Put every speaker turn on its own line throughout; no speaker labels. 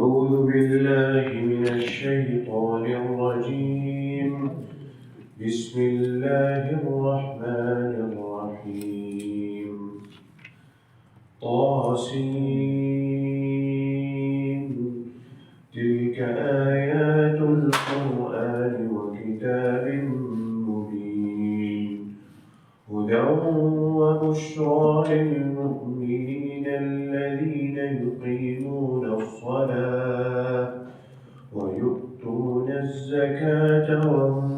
أعوذ بالله من الشيطان الرجيم. بسم الله الرحمن الرحيم. طاسين. تلك آيات القرآن وكتاب مبين. هدى وبشرى للمؤمنين الذين يقيمون الصلاة ويؤتون الزكاة وهم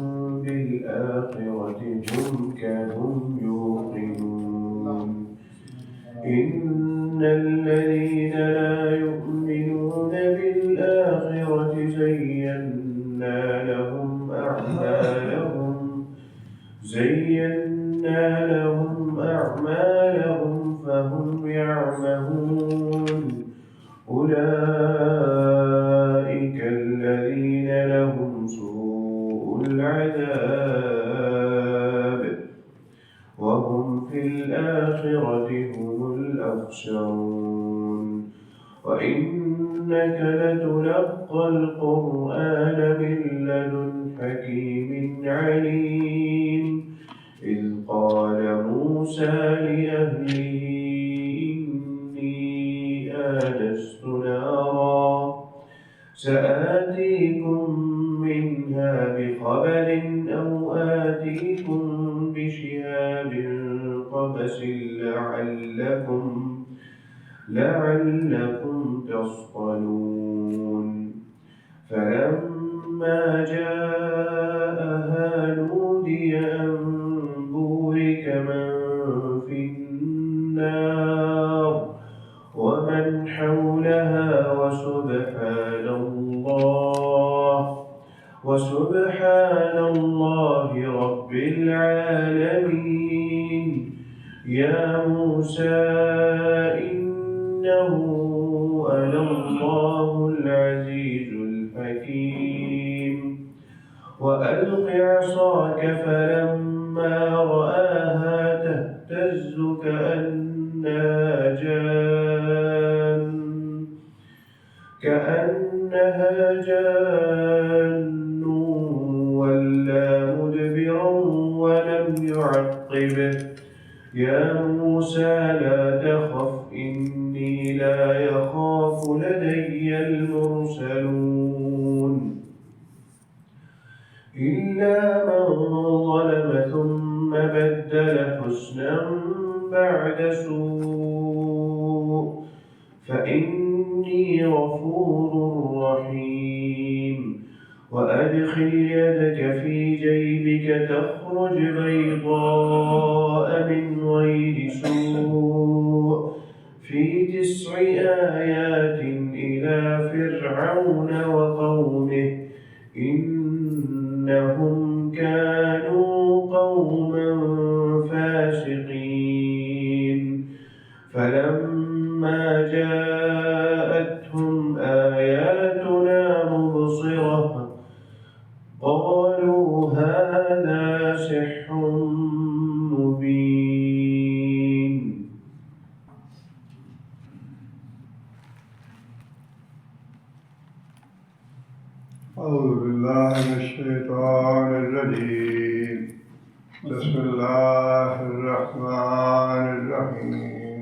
بالآخرة هم يوقنون. إن الذين لا يؤمنون بالآخرة زينا لهم أعمالهم فهم يعمهون. أولئك الذين لهم سوء العذاب وهم في الآخرة هم الأخسرون. وإنك لتلقى القرآن من لدن حكيم عليم. إذ قال موسى لأهله إني آنست نارا سآتيكم منها بخبر أو آتيكم بشهاب قبس لعلكم تصطلون. فلما جاءها نودي أن بورك من في النار ومن حولها وسبحان الله رب العالمين. يا موسى إنه أنا الله العزيز الحكيم. وألق عصاك فلما رآها تهتز كأنها جان ولا مدبرا ولم يعقب. يا موسى لا تخف إني لا يخاف لدي المرسلون. إلا من ظلم ثم بدل حسنا بعد سوء فإني غفور رحيم. وأدخل يدك في جيبك تخرج بيضاء من غير سوء في 9 آيات إلى فرعون وقومه إنهم كانوا قوما فاسقين. فلما جاءتهم آياتنا مبصرة قالوا هذا سحر مبين.
أعوذ بالله من الشيطان الرجيم. بسم الله الرحمن الرحيم.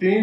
3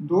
2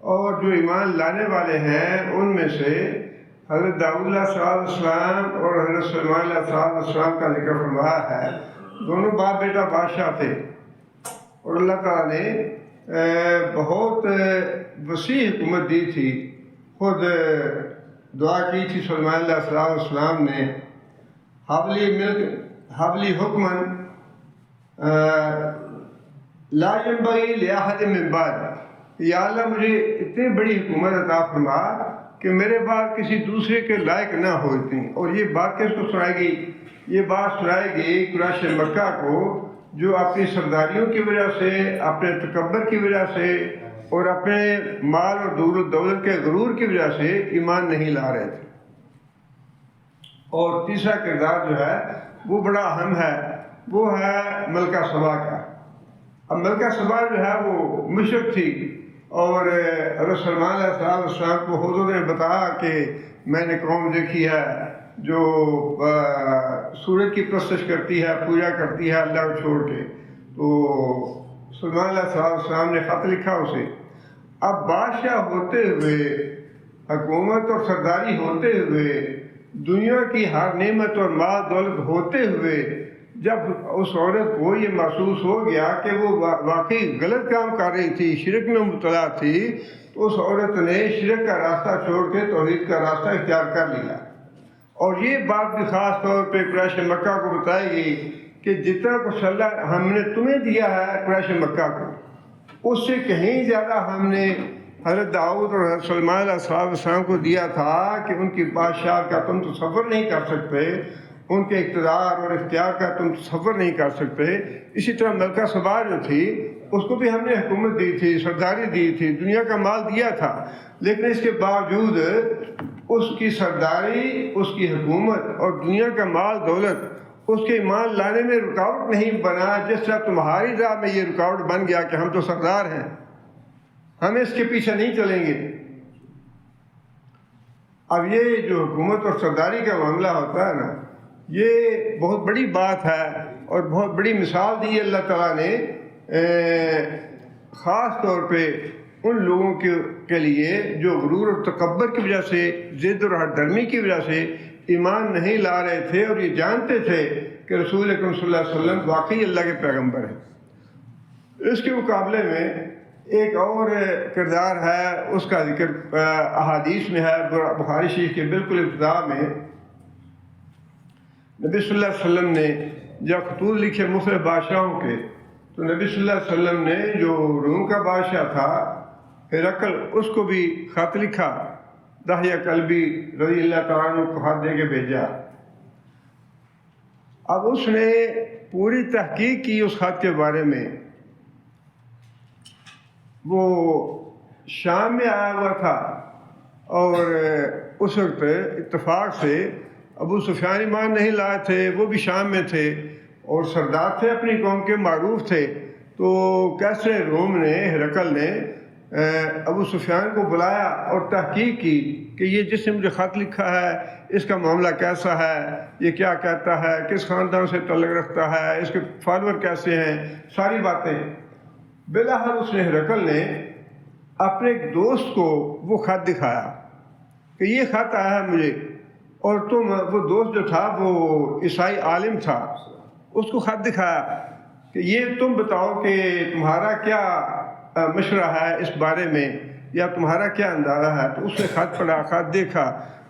اور جو ایمان لانے والے ہیں ان میں سے حضرت داؤد علیہ السلام اور حضرت سلیمان علیہ السلام کا ذکر فرمایا ہے. دونوں باپ بیٹا بادشاہ تھے اور اللہ تعالیٰ نے بہت وسیع حکومت دی تھی. خود دعا کی تھی سلیمان علیہ السلام نے، حبلی حکمن لا ينبغي لأحد من بعد، یا اللہ مجھے اتنی بڑی حکومت عطا فرما کہ میرے بعد کسی دوسرے کے لائق نہ ہو اتنی. اور یہ بات کس کو سنائے گی؟ یہ بات سنائے گی قریش مکہ کو، جو اپنی سرداریوں کی وجہ سے، اپنے تکبر کی وجہ سے اور اپنے مال اور دولت کے غرور کی وجہ سے ایمان نہیں لا رہے تھے. اور تیسرا کردار جو ہے وہ بڑا اہم ہے، وہ ہے ملکہ سبا کا. اب ملکہ سبا جو ہے وہ مشرک تھی، اور حضرت سلیمان علیہ السلام کو حضور نے بتایا کہ میں نے قوم دیکھی ہے جو سورج کی پرستش کرتی ہے، پوجا کرتی ہے اللہ کو چھوڑ کے. تو سلیمان علیہ السلام نے خط لکھا اسے. اب بادشاہ ہوتے ہوئے، حکومت اور سرداری ہوتے ہوئے، دنیا کی ہر نعمت اور مال دولت ہوتے ہوئے، جب اس عورت کو یہ محسوس ہو گیا کہ وہ واقعی غلط کام کر رہی تھی، شرک میں مبتلا تھی، تو اس عورت نے شرک کا راستہ چھوڑ کے توحید کا راستہ اختیار کر لیا. اور یہ بات بھی خاص طور پہ قریش مکہ کو بتائی گئی کہ جتنا کچھ اللہ ہم نے تمہیں دیا ہے قریش مکہ کو، اس سے کہیں زیادہ ہم نے حضرت داؤد اور حضرت سلیمان علیہ السلام کو دیا تھا کہ ان کی بادشاہ کا تم تصور نہیں کر سکتے، ان کے اقتدار اور اختیار کا تم تصور نہیں کر سکتے. اسی طرح ملکہ سبا جو تھی اس کو بھی ہم نے حکومت دی تھی، سرداری دی تھی، دنیا کا مال دیا تھا، لیکن اس کے باوجود اس کی سرداری، اس کی حکومت اور دنیا کا مال دولت اس کے ایمان لانے میں رکاوٹ نہیں بنا، جس طرح تمہاری راہ میں یہ رکاوٹ بن گیا کہ ہم تو سردار ہیں، ہم اس کے پیچھے نہیں چلیں گے. اب یہ جو حکومت اور سرداری کا معاملہ ہوتا ہے نا، یہ بہت بڑی بات ہے اور بہت بڑی مثال دی ہے اللہ تعالیٰ نے خاص طور پہ ان لوگوں کے لیے جو غرور اور تکبر کی وجہ سے، ضد اور ہٹ درمی کی وجہ سے ایمان نہیں لا رہے تھے اور یہ جانتے تھے کہ رسول اکرم صلی اللہ علیہ وسلم واقعی اللہ کے پیغمبر ہیں. اس کے مقابلے میں ایک اور کردار ہے، اس کا ذکر احادیث میں ہے. بخاری شریف کے بالکل ابتدا میں نبی صلی اللہ علیہ وسلم نے جب خطوط لکھے مختلف بادشاہوں کے، تو نبی صلی اللہ علیہ وسلم نے جو روم کا بادشاہ تھا ہرقل، اس کو بھی خط لکھا. دحیہ کلبی رضی اللہ تعالیٰ عنہ کو خط دے کے بھیجا. اب اس نے پوری تحقیق کی اس خط کے بارے میں. وہ شام میں آیا ہوا تھا اور اس وقت اتفاق سے ابو سفیان ایمان نہیں لائے تھے، وہ بھی شام میں تھے اور سردار تھے اپنی قوم کے، معروف تھے. تو کیسے روم نے، ہرقل نے ابو سفیان کو بلایا اور تحقیق کی کہ یہ جس نے مجھے خط لکھا ہے اس کا معاملہ کیسا ہے، یہ کیا کہتا ہے، کس خاندان سے تعلق رکھتا ہے، اس کے فالوور کیسے ہیں، ساری باتیں. بالآخر اس نے ہرقل نے اپنے ایک دوست کو وہ خط دکھایا کہ یہ خط آیا ہے مجھے، اور وہ دوست جو تھا وہ عیسائی عالم تھا، اس کو خط دکھایا کہ یہ تم بتاؤ کہ تمہارا کیا مشورہ ہے اس بارے میں، یا تمہارا کیا اندازہ ہے. تو اس نے خط پڑھا، خط دیکھا،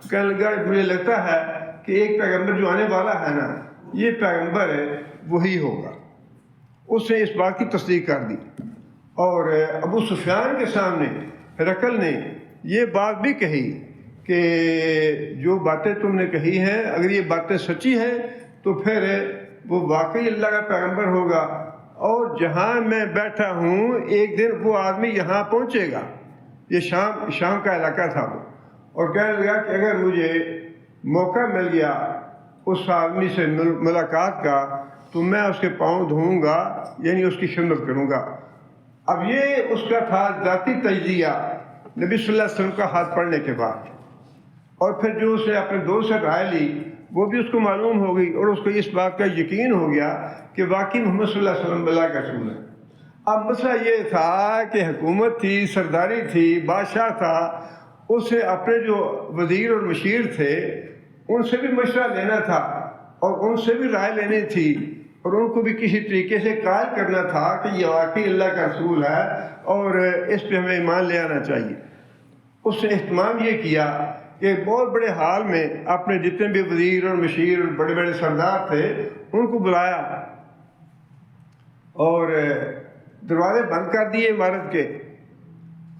کہنے لگا مجھے لگتا ہے کہ ایک پیغمبر جو آنے والا ہے نا، یہ پیغمبر وہی ہوگا. اس نے اس بات کی تصدیق کر دی. اور ابو سفیان کے سامنے ہرقل نے یہ بات بھی کہی کہ جو باتیں تم نے کہی ہیں، اگر یہ باتیں سچی ہیں تو پھر وہ واقعی اللہ کا پیغمبر ہوگا، اور جہاں میں بیٹھا ہوں ایک دن وہ آدمی یہاں پہنچے گا. یہ شام کا علاقہ تھا وہ. اور کہنے لگا کہ اگر مجھے موقع مل گیا اس آدمی سے ملاقات کا تو میں اس کے پاؤں دھوؤں گا، یعنی اس کی خدمت کروں گا. اب یہ اس کا تھا ذاتی تجزیہ نبی صلی اللہ علیہ وسلم کا ہاتھ پڑھنے کے بعد. اور پھر جو اسے اپنے دوست سے رائے لی وہ بھی اس کو معلوم ہو گئی، اور اس کو اس بات کا یقین ہو گیا کہ واقعی محمد صلی اللہ علیہ وسلم اللہ کا رسول ہے. اب مسئلہ یہ تھا کہ حکومت تھی، سرداری تھی، بادشاہ تھا، اسے اپنے جو وزیر اور مشیر تھے ان سے بھی مشورہ لینا تھا اور ان سے بھی رائے لینی تھی اور ان کو بھی کسی طریقے سے قائل کرنا تھا کہ یہ واقعی اللہ کا رسول ہے اور اس پہ ہمیں ایمان لے آنا چاہیے۔ اس نے اہتمام یہ کیا کہ بہت بڑے حال میں اپنے جتنے بھی وزیر اور مشیر اور بڑے بڑے سردار تھے ان کو بلایا اور دروازے بند کر دیے عمارت کے۔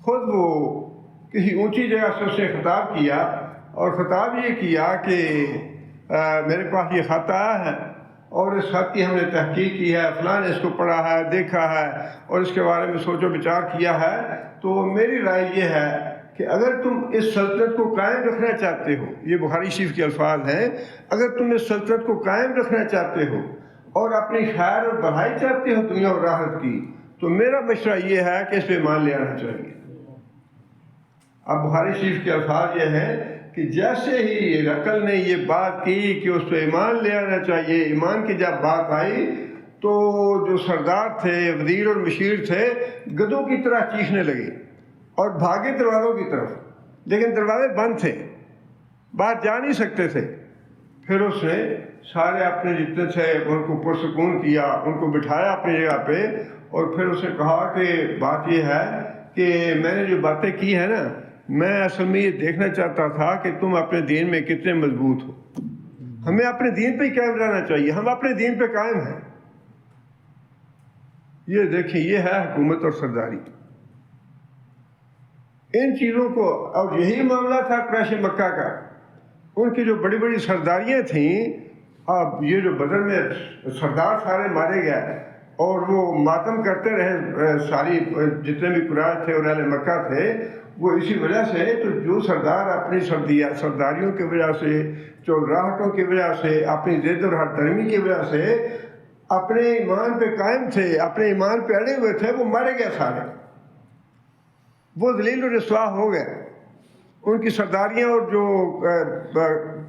خود وہ کسی اونچی جگہ سے اس نے خطاب کیا اور خطاب یہ کیا کہ میرے پاس یہ خط آیا ہے اور اس خط کی ہم نے تحقیق کی ہے، فلاں نے اس کو پڑھا ہے، دیکھا ہے اور اس کے بارے میں سوچ و بچار کیا ہے، تو میری رائے یہ ہے کہ اگر تم اس سلطنت کو قائم رکھنا چاہتے ہو، یہ بخاری شریف کے الفاظ ہیں، اگر تم اس سلطنت کو قائم رکھنا چاہتے ہو اور اپنی خیر اور بھلائی چاہتے ہو دنیا اور آخرت کی، تو میرا مشورہ یہ ہے کہ اس پہ ایمان لے آنا چاہیے۔ اب بخاری شریف کے الفاظ یہ ہیں کہ جیسے ہی ہرقل نے یہ بات کی کہ اس پہ ایمان لے آنا چاہیے، ایمان کی جب بات آئی تو جو سردار تھے، وزیر اور مشیر تھے، گدھوں کی طرح چیخنے لگے اور بھاگے دروازوں کی طرف، لیکن دروازے بند تھے، باہر جا نہیں سکتے تھے۔ پھر اس نے سارے اپنے جتنے تھے ان کو پرسکون کیا، ان کو بٹھایا اپنی جگہ پہ اور پھر اس نے کہا کہ بات یہ ہے کہ میں نے جو باتیں کی ہیں نا، میں اصل میں یہ دیکھنا چاہتا تھا کہ تم اپنے دین میں کتنے مضبوط ہو۔ ہمیں اپنے دین پہ ہی قائم رہنا چاہیے، ہم اپنے دین پہ قائم ہیں۔ یہ دیکھیں، یہ ہے حکومت اور سرداری۔ ان چیزوں کو، اور یہی معاملہ تھا قریش مکہ کا، ان کی جو بڑی بڑی سرداریاں تھیں، اب یہ جو بدر میں سردار سارے مارے گئے اور وہ ماتم کرتے رہے، ساری جتنے بھی قریش تھے اور اہل مکہ تھے، وہ اسی وجہ سے، تو جو سردار اپنی سرداریوں کی وجہ سے، چودراہٹوں کی وجہ سے، اپنی ضد اور ہر درمی کی وجہ سے اپنے ایمان پہ قائم تھے، اپنے ایمان پہ اڑے ہوئے تھے، وہ مارے گئے سارے، وہ ذلیل و رسوا ہو گئے۔ ان کی سرداریاں اور جو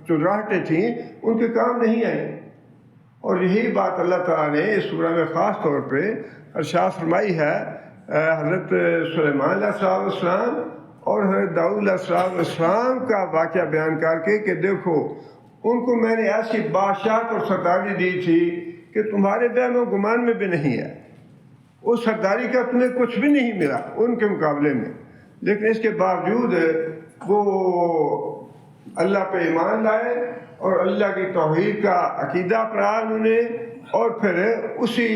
چودراہٹیں تھیں ان کے کام نہیں آئیں۔ اور یہی بات اللہ تعالیٰ نے اس سورہ میں خاص طور پہ ارشاد فرمائی ہے حضرت سلیمان علیہ السلام اور حضرت داؤد علیہ السلام کا واقعہ بیان کر کے کہ دیکھو ان کو میں نے ایسی بادشاہت اور سرداری دی تھی کہ تمہارے وہم و گمان میں بھی نہیں ہے، اس سرداری کا تمہیں کچھ بھی نہیں ملا ان کے مقابلے میں، لیکن اس کے باوجود وہ اللہ پہ ایمان لائے اور اللہ کی توحید کا عقیدہ اپنایا انہوں نے، اور پھر اسی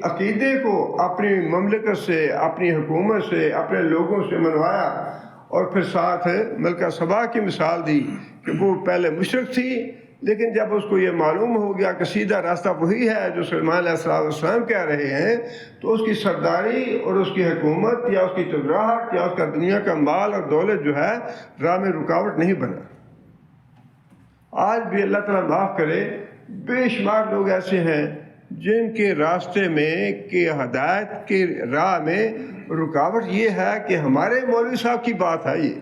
عقیدے کو اپنی مملکت سے، اپنی حکومت سے، اپنے لوگوں سے منوایا، اور پھر ساتھ ملکہ سبا کی مثال دی کہ وہ پہلے مشرک تھی، لیکن جب اس کو یہ معلوم ہو گیا کہ سیدھا راستہ وہی ہے جو سلیمان علیہ السلام کہہ رہے ہیں، تو اس کی سرداری اور اس کی حکومت یا اس کی چودراہٹ یا اس کا دنیا کا مال اور دولت جو ہے راہ میں رکاوٹ نہیں بنا۔ آج بھی اللہ تعالیٰ معاف کرے، بے شمار لوگ ایسے ہیں جن کے راستے میں کہ ہدایت کی راہ میں رکاوٹ یہ ہے کہ ہمارے مولوی صاحب کی بات ہے، یہ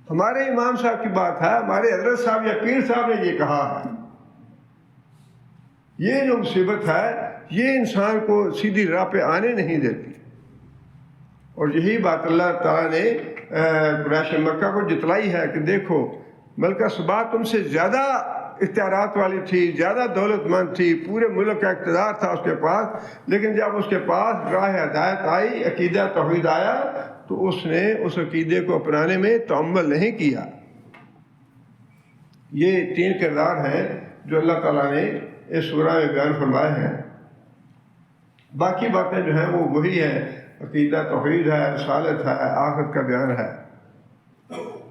ہمارے امام صاحب کی بات ہے، ہمارے حضرت صاحب یا پیر صاحب نے یہ کہا ہے۔ یہ جو مصیبت ہے یہ انسان کو سیدھی راہ پہ آنے نہیں دیتی، اور یہی بات اللہ تعالیٰ نے قریش مکہ کو جتلائی ہے کہ دیکھو ملکہ سبا تم سے زیادہ اختیارات والی تھی، زیادہ دولت مند تھی، پورے ملک کا اقتدار تھا اس کے پاس، لیکن جب اس کے پاس راہ ہدایت آئی، عقیدہ توحید آیا، تو اس نے اس عقیدے کو اپنانے میں تعمل نہیں کیا۔ یہ 3 کردار ہیں جو اللہ تعالیٰ نے اس سورہ میں بیان فرمائے ہیں۔ باقی باتیں جو ہیں وہ وہی ہیں، عقیدہ توحید ہے، رسالت ہے، آخرت کا بیان ہے۔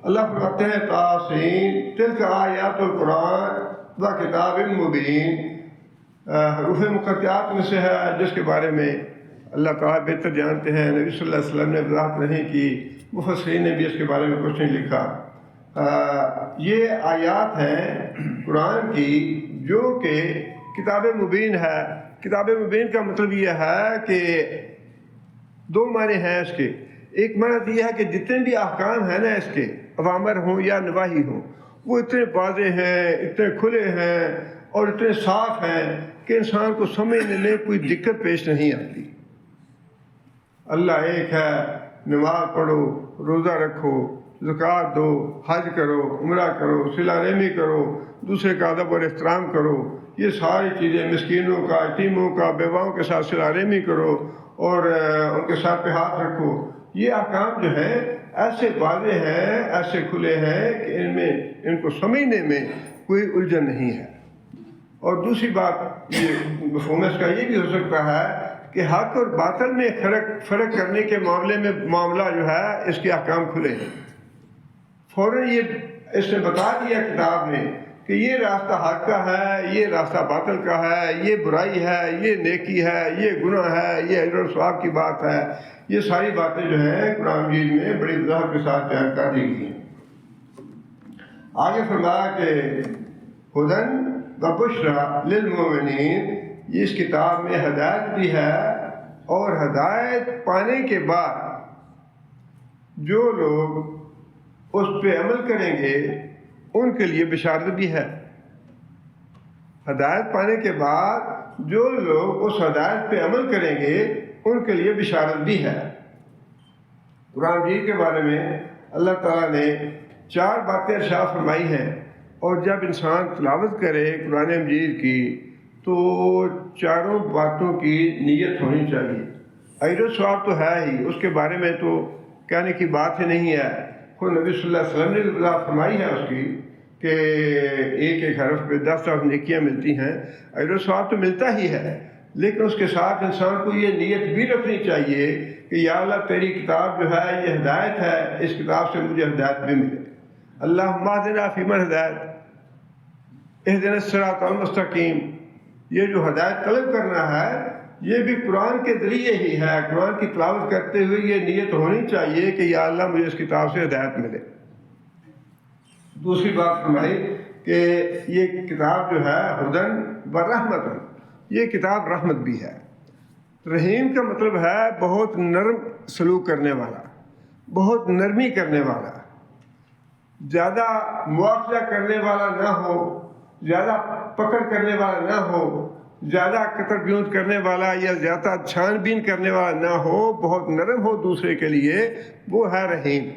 اللہ فرماتے ہیں تاسین تلک آیات القرآن و کتاب مبین، حروف مقطعات میں سے ہے جس کے بارے میں اللہ تعالیٰ بہتر جانتے ہیں، نبی صلی اللہ علیہ وسلم نے وضاحت نہیں کی، مفسرین نے بھی اس کے بارے میں کچھ نہیں لکھا۔ یہ آیات ہیں قرآن کی جو کہ کتاب مبین ہے۔ کتاب مبین کا مطلب یہ ہے کہ 2 معنی ہیں اس کے۔ ایک معنی یہ ہے کہ جتنے بھی احکام ہیں نا اس کے، اوامر ہوں یا نواہی ہوں، وہ اتنے واضح ہیں، اتنے کھلے ہیں اور اتنے صاف ہیں کہ انسان کو سمجھنے میں کوئی دقت پیش نہیں آتی۔ اللہ ایک ہے، نماز پڑھو، روزہ رکھو، زکوٰۃ دو، حج کرو، عمرہ کرو، صلہ رحمی کرو، دوسرے کا ادب اور احترام کرو، یہ ساری چیزیں، مسکینوں کا، یتیموں کا، بیواؤں کے ساتھ صلہ رحمی کرو اور ان کے ساتھ پہ ہاتھ رکھو. یہ احکام جو ہے ایسے واضح ہیں، ایسے کھلے ہیں کہ ان کو سمجھنے میں کوئی الجھن نہیں ہے. اور دوسری بات یہ مفہوم اس کا یہ بھی ہو سکتا ہے کہ حق اور باطل میں فرق کرنے کے معاملہ جو ہے اس کے احکام کھلے ہیں. فوراً یہ اس نے بتا دیا کتاب نے کہ یہ راستہ حق کا ہے، یہ راستہ باطل کا ہے، یہ برائی ہے، یہ نیکی ہے، یہ گناہ ہے، یہ اجر و ثواب کی بات ہے. یہ ساری باتیں جو ہیں قرآن مجید میں بڑی وضاحت کے ساتھ بیان کر دی گئی ہیں. آگے فرمایا کہ ہدن و بشریٰ للمؤمنین، یہ اس کتاب میں ہدایت بھی ہے اور ہدایت پانے کے بعد جو لوگ اس پہ عمل کریں گے ان کے لیے بشارت بھی ہے. ہدایت پانے کے بعد جو لوگ اس ہدایت پہ عمل کریں گے ان کے لیے بشارت بھی ہے. قرآن مجید کے بارے میں اللہ تعالیٰ نے 4 باتیں ارشاد فرمائی ہیں، اور جب انسان تلاوت کرے قرآن مجید کی تو 4 باتوں کی نیت ہونی چاہیے. اجر و ثواب تو ہے ہی، اس کے بارے میں تو کہنے کی بات ہی نہیں ہے. خود نبی صلی اللہ علیہ وسلم نے وضاحت فرمائی ہے اس کی کہ ایک حرف پہ 10 نیکیاں ملتی ہیں. اجر و ثواب تو ملتا ہی ہے، لیکن اس کے ساتھ انسان کو یہ نیت بھی رکھنی چاہیے کہ یا اللہ تیری کتاب جو ہے یہ ہدایت ہے، اس کتاب سے مجھے ہدایت بھی ملے. اللہم اہدنا فیمن ہدایت، اہدنا الصراط المستقیم. یہ جو ہدایت طلب کرنا ہے یہ بھی قرآن کے ذریعے ہی ہے. قرآن کی تلاوت کرتے ہوئے یہ نیت ہونی چاہیے کہ یا اللہ مجھے اس کتاب سے ہدایت ملے. دوسری بات فرمائی کہ یہ کتاب جو ہے ہدن و رحمت، یہ کتاب رحمت بھی ہے. رحیم کا مطلب ہے بہت نرم سلوک کرنے والا، بہت نرمی کرنے والا، زیادہ مواخذہ کرنے والا نہ ہو، زیادہ پکڑ کرنے والا نہ ہو، زیادہ قطر بیوت کرنے والا یا زیادہ چھان بین کرنے والا نہ ہو، بہت نرم ہو دوسرے کے لیے، وہ ہے رحیم.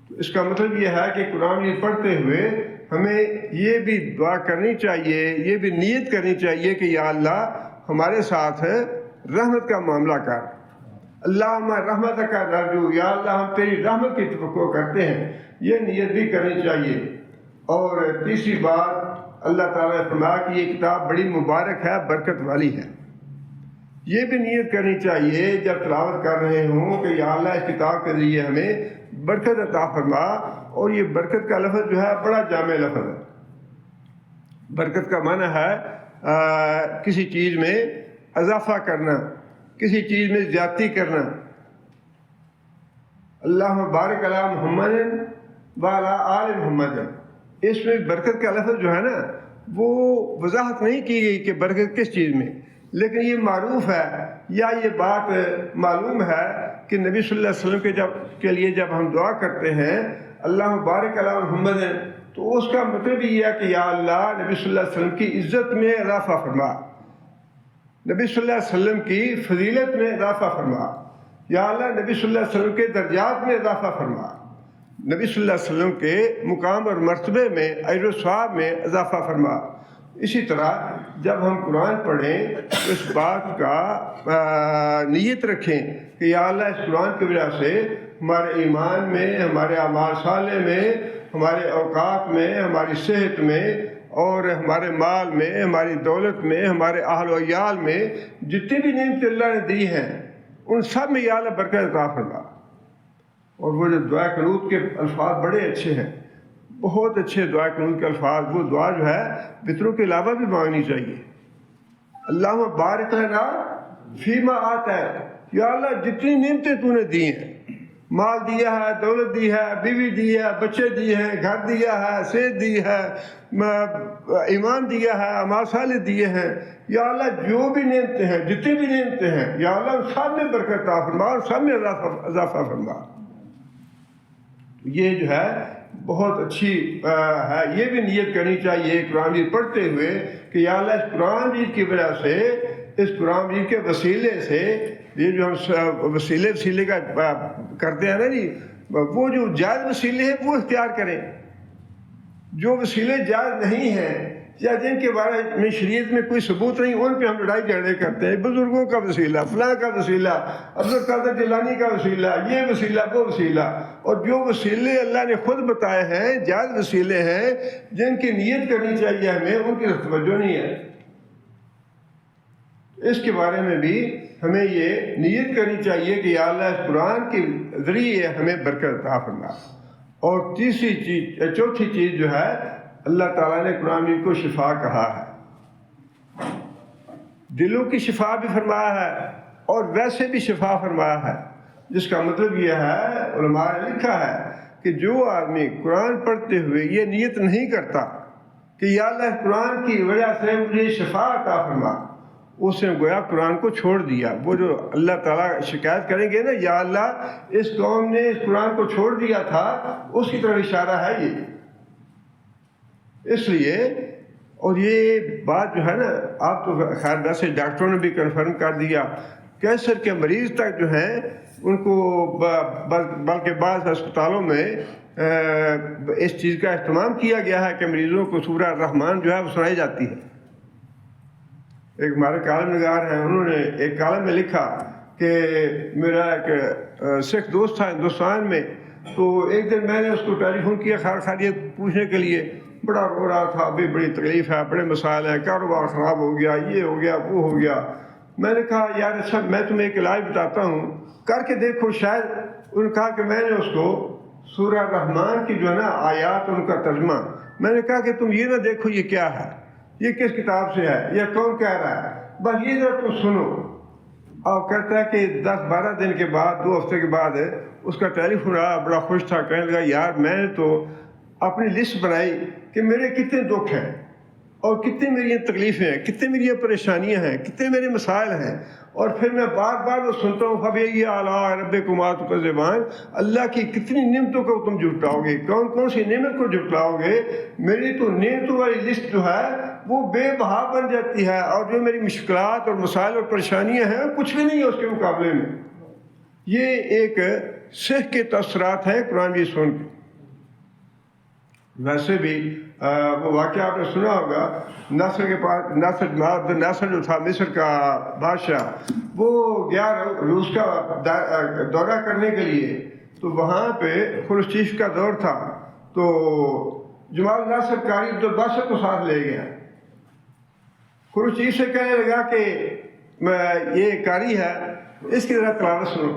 تو اس کا مطلب یہ ہے کہ قرآن یہ پڑھتے ہوئے ہمیں یہ بھی دعا کرنی چاہیے، یہ بھی نیت کرنی چاہیے کہ یا اللہ ہمارے ساتھ رحمت کا معاملہ کر. اللہم رحمت کا نرجو، یا اللہ ہم تیری رحمت کی توقع کرتے ہیں، یہ نیت بھی کرنی چاہیے. اور تیسری بات اللہ تعالیٰ نے فرمایا کہ یہ کتاب بڑی مبارک ہے، برکت والی ہے. یہ بھی نیت کرنی چاہیے جب تلاوت کر رہے ہوں کہ یا اللہ اس کتاب کے ذریعے ہمیں برکت عطا فرما. اور یہ برکت کا لفظ جو ہے بڑا جامع لفظ ہے. برکت کا معنی ہے کسی چیز میں اضافہ کرنا، کسی چیز میں زیادتی کرنا. اللہم بارک علی محمد وعلی آل محمد، اس میں برکت کا لفظ جو ہے نا وہ وضاحت نہیں کی گئی کہ برکت کس چیز میں، لیکن یہ معروف ہے یا یہ بات معلوم ہے کہ نبی صلی اللہ علیہ وسلم کے لیے جب ہم دعا کرتے ہیں اللہ بارک علی محمد، تو اس کا مطلب یہ ہے کہ یا اللہ نبی صلی اللہ علیہ وسلم کی عزت میں اضافہ فرما، نبی صلی اللہ علیہ وسلم کی فضیلت میں اضافہ فرما، یا اللہ نبی صلی اللہ علیہ وسلم کے درجات میں اضافہ فرما، نبی صلی اللہ علیہ وسلم کے مقام اور مرتبے میں اجر و ثواب میں اضافہ فرما. اسی طرح جب ہم قرآن پڑھیں تو اس بات کا نیت رکھیں کہ یا اللہ اس قرآن کی وجہ سے ہمارے ایمان میں، ہمارے اعمال صالح میں، ہمارے اوقات میں، ہماری صحت میں اور ہمارے مال میں، ہماری دولت میں، ہمارے اہل و عیال میں جتنی بھی نعمتیں اللہ نے دی ہیں ان سب میں یا اللہ برکت عطا فرما. اور وہ جو دعا قنوت کے الفاظ بڑے اچھے ہیں، بہت اچھے دعا قنوت کے الفاظ. وہ دعا جو ہے فطروں کے علاوہ بھی مانگنی چاہیے. اللہم بارک لنا فیما آتا ہے، یا اللہ جتنی نعمتیں تو نے دی ہیں، مال دیا ہے، دولت دی ہے، بیوی دی ہے، بچے دیے ہیں، گھر دیا ہے، صحت دی ہے، ایمان دیا ہے، اعمال صالح دیے ہیں، یا اللہ جو بھی نعمتیں ہیں، جتنی بھی نعمتیں ہیں یا اللہ سب میں برکت عطا فرما اور سب میں اضافہ فرما. یہ جو ہے بہت اچھی ہے. یہ بھی نیت کرنی چاہیے قرآن مجید پڑھتے ہوئے کہ یا اللہ اس قرآن مجید کی وجہ سے، اس قرآن مجید کے وسیلے سے یہ جو ہم وسیلے کا کرتے ہیں نا جی، وہ جو جائز وسیلے ہیں وہ اختیار کریں. جو وسیلے جائز نہیں ہیں یا جن کے بارے میں شریعت میں کوئی ثبوت نہیں، ان پہ ہم لڑائی جھگڑے کرتے ہیں. بزرگوں کا وسیلہ، فلاں کا وسیلہ، عبدالقادر جیلانی کا وسیلہ، یہ وسیلہ وہ وسیلہ. اور جو وسیلے اللہ نے خود بتائے ہیں جائز وسیلے ہیں جن کی نیت کرنی چاہیے ہمیں، ان کی توجہ نہیں ہے. اس کے بارے میں بھی ہمیں یہ نیت کرنی چاہیے کہ یا اللہ اس قرآن کے ذریعے ہمیں برکت عطا فرما. اور چوتھی چیز جو ہے، اللہ تعالیٰ نے قرآن میں کو شفا کہا ہے، دلوں کی شفا بھی فرمایا ہے اور ویسے بھی شفا فرمایا ہے. جس کا مطلب یہ ہے، علماء نے لکھا ہے کہ جو آدمی قرآن پڑھتے ہوئے یہ نیت نہیں کرتا کہ یا اللہ قرآن کی وجہ سے مجھے شفا عطا فرما، اس نے گویا قرآن کو چھوڑ دیا. وہ جو اللہ تعالیٰ شکایت کریں گے نا، یا اللہ اس قوم نے اس قرآن کو چھوڑ دیا تھا، اس کی طرف اشارہ ہے یہ. اس لیے، اور یہ بات جو ہے نا، آپ تو خیر ویسے ڈاکٹروں نے بھی کنفرم کر دیا، کینسر کے مریض تک جو ہیں ان کو بلکہ بعض ہسپتالوں میں اس چیز کا اہتمام کیا گیا ہے کہ مریضوں کو سورہ الرحمن جو ہے وہ سنائی جاتی ہے. ایک ہمارے کالم نگار ہیں، انہوں نے ایک کالم میں لکھا کہ میرا ایک سکھ دوست تھا ہندوستان میں، تو ایک دن میں نے اس کو ٹیلی فون کیا خیریت پوچھنے کے لیے. بڑا رو رہا تھا، ابھی بڑی تکلیف ہے، بڑے مسائل ہیں، کاروبار خراب ہو گیا، یہ ہو گیا وہ ہو گیا. میں نے کہا یار اچھا میں تمہیں ایک علاج بتاتا ہوں، کر کے دیکھو شاید. انہوں نے کہا کہ میں نے اس کو سورہ الرحمن کی جو ہے نا آیات، ان کا ترجمہ، میں نے کہا کہ تم یہ نہ دیکھو یہ کیا ہے، یہ کس کتاب سے ہے، یہ کون کہہ رہا ہے، بس یہ ذرا تم سنو. اور کہتا ہے کہ 10-12 دن کے بعد، 2 ہفتے کے بعد اس کا ٹیلی فون آیا، بڑا خوش تھا. کہنے لگا یار میں نے تو اپنی لسٹ بنائی کہ میرے کتنے دکھ ہیں اور کتنی میری تکلیفیں ہیں، کتنے میری پریشانیاں ہیں، کتنے میرے مسائل ہیں. اور پھر میں بار بار وہ سنتا ہوں فَبِأَيِّ آلَاءِ رَبِّكُمَا تُكَذِّبَانِ، اللہ کی کتنی نعمتوں کو تم جھٹلاؤ گے، کون کون سی نعمت کو جھٹلاؤ گے. میری تو نعمتوں والی لسٹ جو ہے وہ بے بہا بن جاتی ہے، اور جو میری مشکلات اور مسائل اور پریشانیاں ہیں کچھ بھی نہیں ہے اس کے مقابلے میں. یہ ایک سکھ کے تاثرات ہیں قرآن کی سن کے. ویسے بھی وہ واقعہ آپ نے سنا ہوگا، ناصر کے پاس ناصر جو تھا مصر کا بادشاہ، وہ گیا روس کا دورہ کرنے کے لیے. تو وہاں پہ خروشچیف کا دور تھا، تو جمال ناصر قاری عبدالباسط کو ساتھ لے گیا. خروشچیف سے کہنے لگا کہ یہ قاری ہے، اس کی ذرا تلاوت سنو.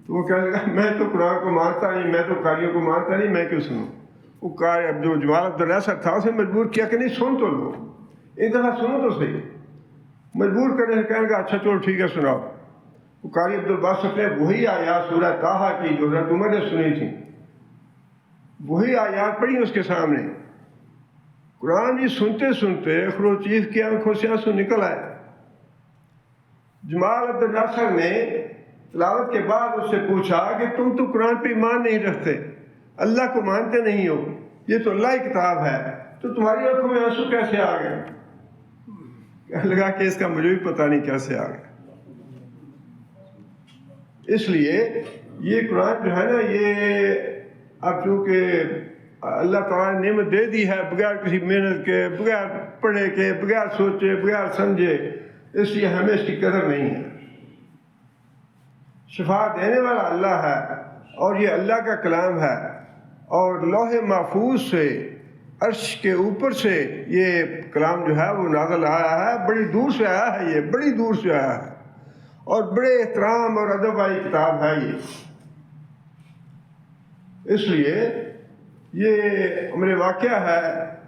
تو وہ کہنے لگا میں تو قرآن کو مانتا نہیں، میں تو قاریوں کو مانتا نہیں، میں کیوں سنوں. وہ جو جمال عبدالناصر تھا اسے مجبور کیا کہ نہیں سن تو لو، ایک دفعہ سنو تو صحیح. مجبور کرنے سے کہنے لگا اچھا چلو ٹھیک ہے سناؤ. وہ قاری عبدالباسط نے وہی آیات سورہ طٰہٰ کی جو حضرت عمر نے سنی تھی، وہی آیات پڑھی اس کے سامنے. قرآن بھی سنتے سنتے خروشچیف کی آنکھوں سے آنسو نکل آئے. جمال عبدالناصر نے تلاوت کے بعد اس سے پوچھا کہ تم تو قرآن پہ ایمان نہیں رکھتے، اللہ کو مانتے نہیں ہو، یہ تو اللہ کی کتاب ہے، تو تمہاری آنکھوں میں آنسو کیسے آ گئے؟ کہنے لگا کہ اس کا مجھے بھی پتہ نہیں کیسے آ گئے. اس لیے یہ قرآن جو ہے نا، یہ اب چونکہ اللہ تعالیٰ نے نعمت دے دی ہے بغیر کسی محنت کے، بغیر پڑھے کے، بغیر سوچے، بغیر سمجھے، اس لیے ہمیں اس کی قدر نہیں ہے. شفا دینے والا اللہ ہے اور یہ اللہ کا کلام ہے، اور لوح محفوظ سے، عرش کے اوپر سے یہ کلام جو ہے وہ نازل آیا ہے. بڑی دور سے آیا ہے، یہ بڑی دور سے آیا ہے، اور بڑے احترام اور ادب والی کتاب ہے یہ. اس لیے یہ عمر واقعہ ہے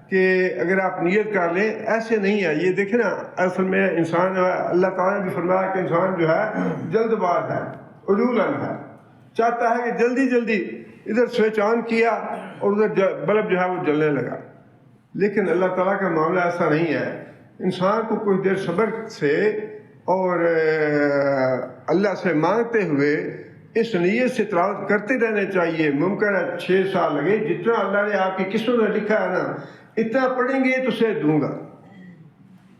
کہ اگر آپ نیت کر لیں، ایسے نہیں ہے. یہ دیکھیں نا، اصل میں انسان اللہ تعالیٰ نے بھی فرمایا کہ انسان جو ہے جلد باز ہے، عجولاً ہے، چاہتا ہے کہ جلدی جلدی ادھر سوئچ آن کیا اور ادھر بلب جو ہے وہ جلنے لگا. لیکن اللہ تعالیٰ کا معاملہ ایسا نہیں ہے. انسان کو کچھ دیر صبر سے اور اللہ سے مانگتے ہوئے اس نیت سے تلاوت کرتے رہنے چاہیے. ممکن ہے 6 سال لگے، جتنا اللہ نے آپ کی قسمت میں لکھا ہے نا، اتنا پڑھیں گے تو سے دوں گا،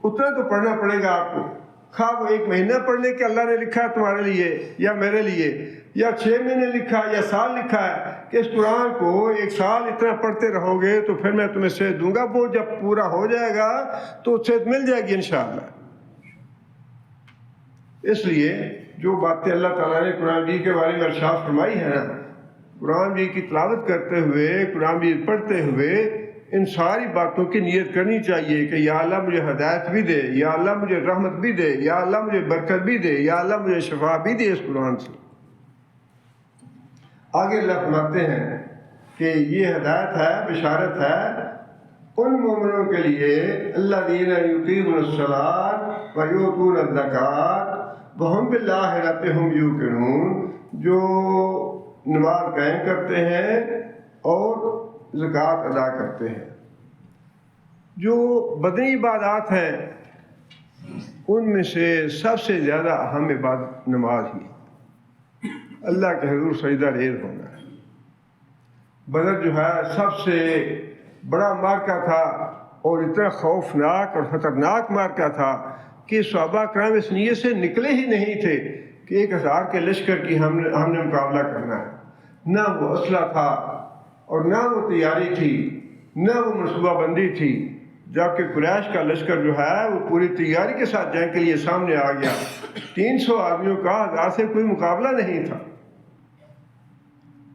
اتنا تو پڑھنا پڑے گا آپ کو. خواہ وہ 1 مہینہ پڑھنے کے اللہ نے لکھا ہے تمہارے لیے یا میرے لیے، یا 6 مہینے لکھا یا سال لکھا ہے کہ اس قرآن کو 1 سال اتنا پڑھتے رہو گے تو پھر میں تمہیں صحت دوں گا، وہ جب پورا ہو جائے گا تو صحت مل جائے گی انشاءاللہ۔ اس لیے جو باتیں اللہ تعالیٰ نے قرآن مجید کے بارے میں ارشاد فرمائی ہے نا، قرآن مجید کی تلاوت کرتے ہوئے، قرآن مجید پڑھتے ہوئے ان ساری باتوں کی نیت کرنی چاہیے کہ یا اللہ مجھے ہدایت بھی دے، یا اللہ مجھے رحمت بھی دے، یا اللہ مجھے برکت بھی دے، یا اللہ مجھے شفا بھی دے اس قرآن سے۔ آگے اللہ فرماتے ہیں کہ یہ ہدایت ہے، بشارت ہے ان مومنوں کے لیے الذین یقیمون الصلاۃ ویؤتون الزکاۃ وہم بالآخرۃ ہم یوقنون، جو نماز قائم کرتے ہیں اور زکوٰۃ ادا کرتے ہیں۔ جو بدنی عبادات ہیں ان میں سے سب سے زیادہ اہم عبادت نماز ہی، اللہ کے حضور سجدہ ریز ہونا ہے۔ بدر جو ہے سب سے بڑا معرکہ تھا اور اتنا خوفناک اور خطرناک معرکہ تھا کہ صحابہ کرام اس نیت سے نکلے ہی نہیں تھے کہ 1000 کے لشکر کی ہم نے مقابلہ کرنا ہے۔ نہ وہ اسلحہ تھا اور نہ وہ تیاری تھی، نہ وہ منصوبہ بندی تھی، جبکہ قریش کا لشکر جو ہے وہ پوری تیاری کے ساتھ جنگ کے لیے سامنے آ گیا۔ 300 آدمیوں کا 1000 سے کوئی مقابلہ نہیں تھا۔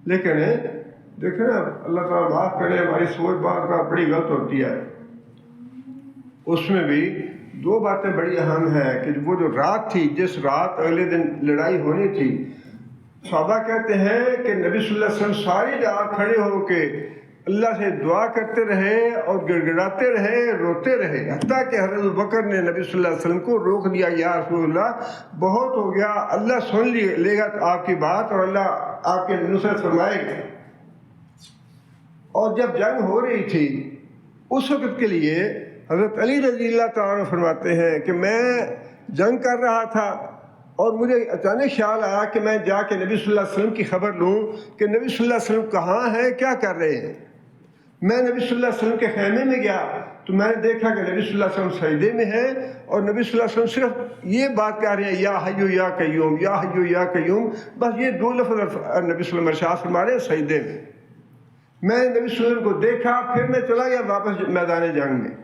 لیکن دیکھیں نا، اللہ تعالیٰ معاف کرے، ہماری سوچ بات کا بڑی غلط ہوتی ہے۔ اس میں بھی 2 باتیں بڑی اہم ہیں کہ وہ جو رات تھی، جس رات اگلے دن لڑائی ہونی تھی، صحابہ کہتے ہیں کہ نبی صلی اللہ علیہ وسلم ساری رات کھڑے ہو کے اللہ سے دعا کرتے رہے اور گڑ گڑاتے رہے، روتے رہے، حتیٰ کہ حضرت ابوبکر نے نبی صلی اللہ علیہ وسلم کو روک دیا، یا رسول اللہ بہت ہو گیا، اللہ سن لے گا آپ کی بات اور اللہ آپ کے نصرت فرمائے گا۔ اور جب جنگ ہو رہی تھی اس وقت کے لیے حضرت علی رضی اللہ تعالیٰ عنہ فرماتے ہیں کہ میں جنگ کر رہا تھا اور مجھے اچانک خیال آیا کہ میں جا کے نبی صلی اللہ علیہ وسلم کی خبر لوں کہ نبی صلی اللہ علیہ وسلم کہاں ہیں، کیا کر رہے ہیں۔ میں نبی صلی اللہ علیہ وسلم کے خیمے میں گیا تو میں نے دیکھا کہ نبی صلی اللہ علیہ وسلم سجدے میں ہیں اور نبی صلی اللہ علیہ وسلم صرف یہ بات کہہ رہے ہیں، یا حیو یا قیوم، یا حیو یا قیوم، بس یہ 2 لفظ نبی صلی اللہ علیہ وسلم ارشاد فرما رہے ہیں سجدے میں۔ میں نے نبی صلی اللہ علیہ وسلم کو دیکھا، پھر میں چلا گیا واپس میدان جنگ میں۔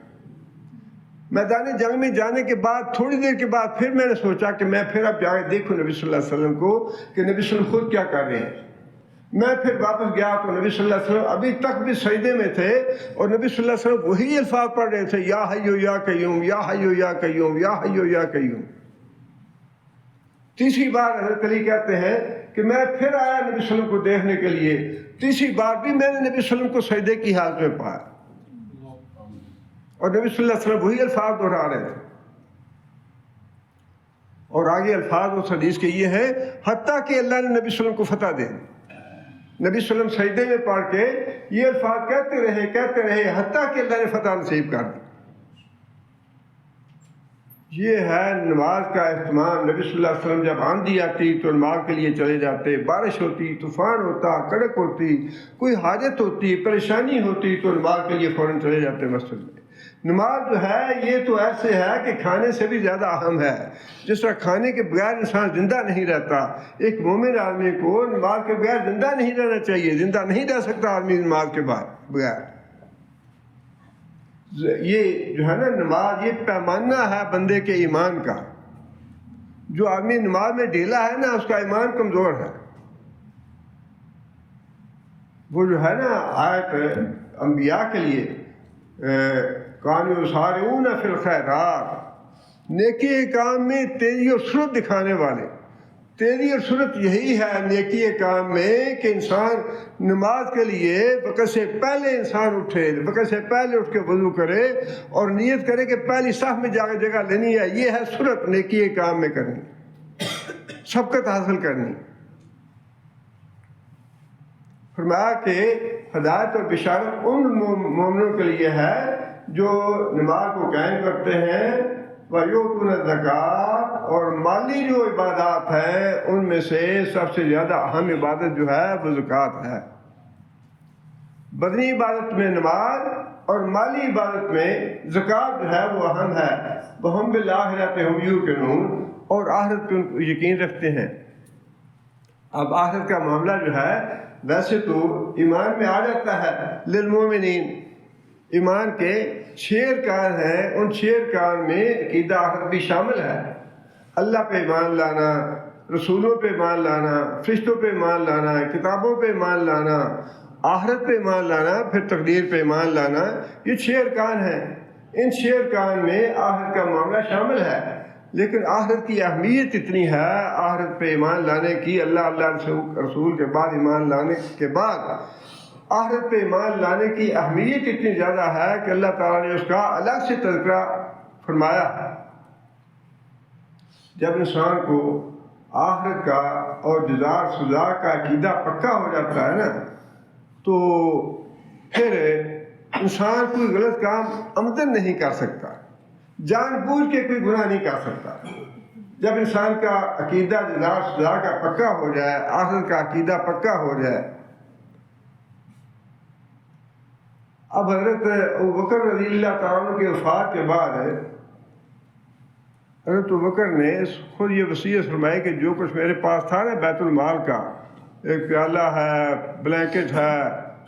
میدان جنگ میں جانے کے بعد تھوڑی دیر کے بعد پھر میں نے سوچا کہ میں پھر اب جا کے دیکھوں نبی صلی اللہ علیہ وسلم کو کہ نبی صلی اللہ علیہ وسلم خود کیا کر رہے ہیں۔ میں پھر واپس گیا تو نبی صلی اللہ علیہ وسلم ابھی تک بھی سجدے میں تھے اور نبی صلی اللہ علیہ وسلم وہی الفاظ پڑھ رہے تھے، یا حیو یا قیوم، یا حیو یا قیوم، یا حیو یا قیوم۔ تیسری بار حضرت علی کہتے ہیں کہ میں پھر آیا نبی صلی اللہ علیہ وسلم کو دیکھنے کے لیے، تیسری بار بھی میں نے نبی صلی اللہ علیہ وسلم کو سجدے کی حالت میں پایا اور نبی صلی اللہ علیہ وسلم وہی الفاظ دہرا رہے تھے۔ اور آگے الفاظ اس حدیث کے یہ ہیں، حتیٰ کہ اللہ نے نبی صلی اللہ علیہ وسلم کو فتح دے دی۔ نبی صلی اللہ علیہ وسلم سجدے میں پڑھ کے یہ الفاظ کہتے رہے حتیٰ کہ اللہ نے فتح نصیب کر دی۔ یہ ہے نماز کا اہتمام۔ نبی صلی اللہ علیہ وسلم جب آندھی آتی تو نماز کے لیے چلے جاتے، بارش ہوتی، طوفان ہوتا، کڑک ہوتی، کوئی حاجت ہوتی، پریشانی ہوتی تو نماز کے لیے فوراً چلے جاتے مسجد میں۔ نماز جو ہے یہ تو ایسے ہے کہ کھانے سے بھی زیادہ اہم ہے۔ جس طرح کھانے کے بغیر انسان زندہ نہیں رہتا، ایک مومن آدمی کو نماز کے بغیر زندہ نہیں رہنا چاہیے، زندہ نہیں رہ سکتا آدمی نماز کے بغیر۔ یہ جو ہے نا نماز، یہ پیمانہ ہے بندے کے ایمان کا۔ جو آدمی نماز میں ڈھیلا ہے نا اس کا ایمان کمزور ہے۔ وہ جو ہے نا آیت انبیاء کے لیے کانوا یسارعون فی الخیرات، نیکی کے کام میں تیزی اور سرعت دکھانے والے۔ تیزی اور سرعت یہی ہے نیکی کے کام میں کہ انسان نماز کے لیے وقت سے پہلے انسان اٹھے، وقت سے پہلے اٹھ کے وضو کرے اور نیت کرے کہ پہلی صف میں جا کے جگہ لینی ہے۔ یہ ہے سرعت نیکی کے کام میں کرنی، سبقت حاصل کرنی۔ فرمایا کہ ہدایت اور بشارت ان مومنوں کے لیے ہے جو نماز کو قائم کرتے ہیں، وَيُؤْتُونَ الزَّكَاةَ، اور مالی جو عبادات ہیں ان میں سے سب سے زیادہ اہم عبادت جو ہے وہ زکوٰۃ ہے۔ بدنی عبادت میں نماز اور مالی عبادت میں زکوٰۃ جو ہے وہ اہم ہے. وَهُمْ بِالْآخِرَةِ هُمْ يُوقِنُونَ، اور آخرت پہ ان یقین رکھتے ہیں. اب آخرت کا معاملہ جو ہے ویسے تو ایمان میں آ جاتا ہے. للمومنین، ایمان کے 6 ارکان ہیں، ان 6 ارکان میں عقیدہ آخرت بھی شامل ہے. اللہ پہ ایمان لانا، رسولوں پہ ایمان لانا، فرشتوں پہ ایمان لانا، کتابوں پہ ایمان لانا، آخرت پہ ایمان لانا، پھر تقدیر پہ ایمان لانا، یہ 6 ارکان ہیں. ان 6 ارکان میں آخرت کا معاملہ شامل ہے. لیکن آخرت کی اہمیت اتنی ہے آخرت پہ ایمان لانے کی، اللہ رسول کے بعد ایمان لانے کے بعد آخرت پہ ایمان لانے کی اہمیت اتنی زیادہ ہے کہ اللہ تعالیٰ نے اس کا الگ سے تذکرہ فرمایا ہے. جب انسان کو آخرت کا اور جزا سزا کا عقیدہ پکا ہو جاتا ہے نا، تو پھر انسان کوئی غلط کام عمدن نہیں کر سکتا، جان بوجھ کے کوئی گناہ نہیں کر سکتا. جب انسان کا عقیدہ جزا سزا کا پکا ہو جائے، آخرت کا عقیدہ پکا ہو جائے. اب حضرت ابوبکر رضی اللہ تعالیٰ عنہ کے وفات کے بعد حضرت ابوبکر نے خود یہ وصیت فرمائی کہ جو کچھ میرے پاس تھا نا بیت المال کا، ایک پیالہ ہے، بلینکٹ ہے،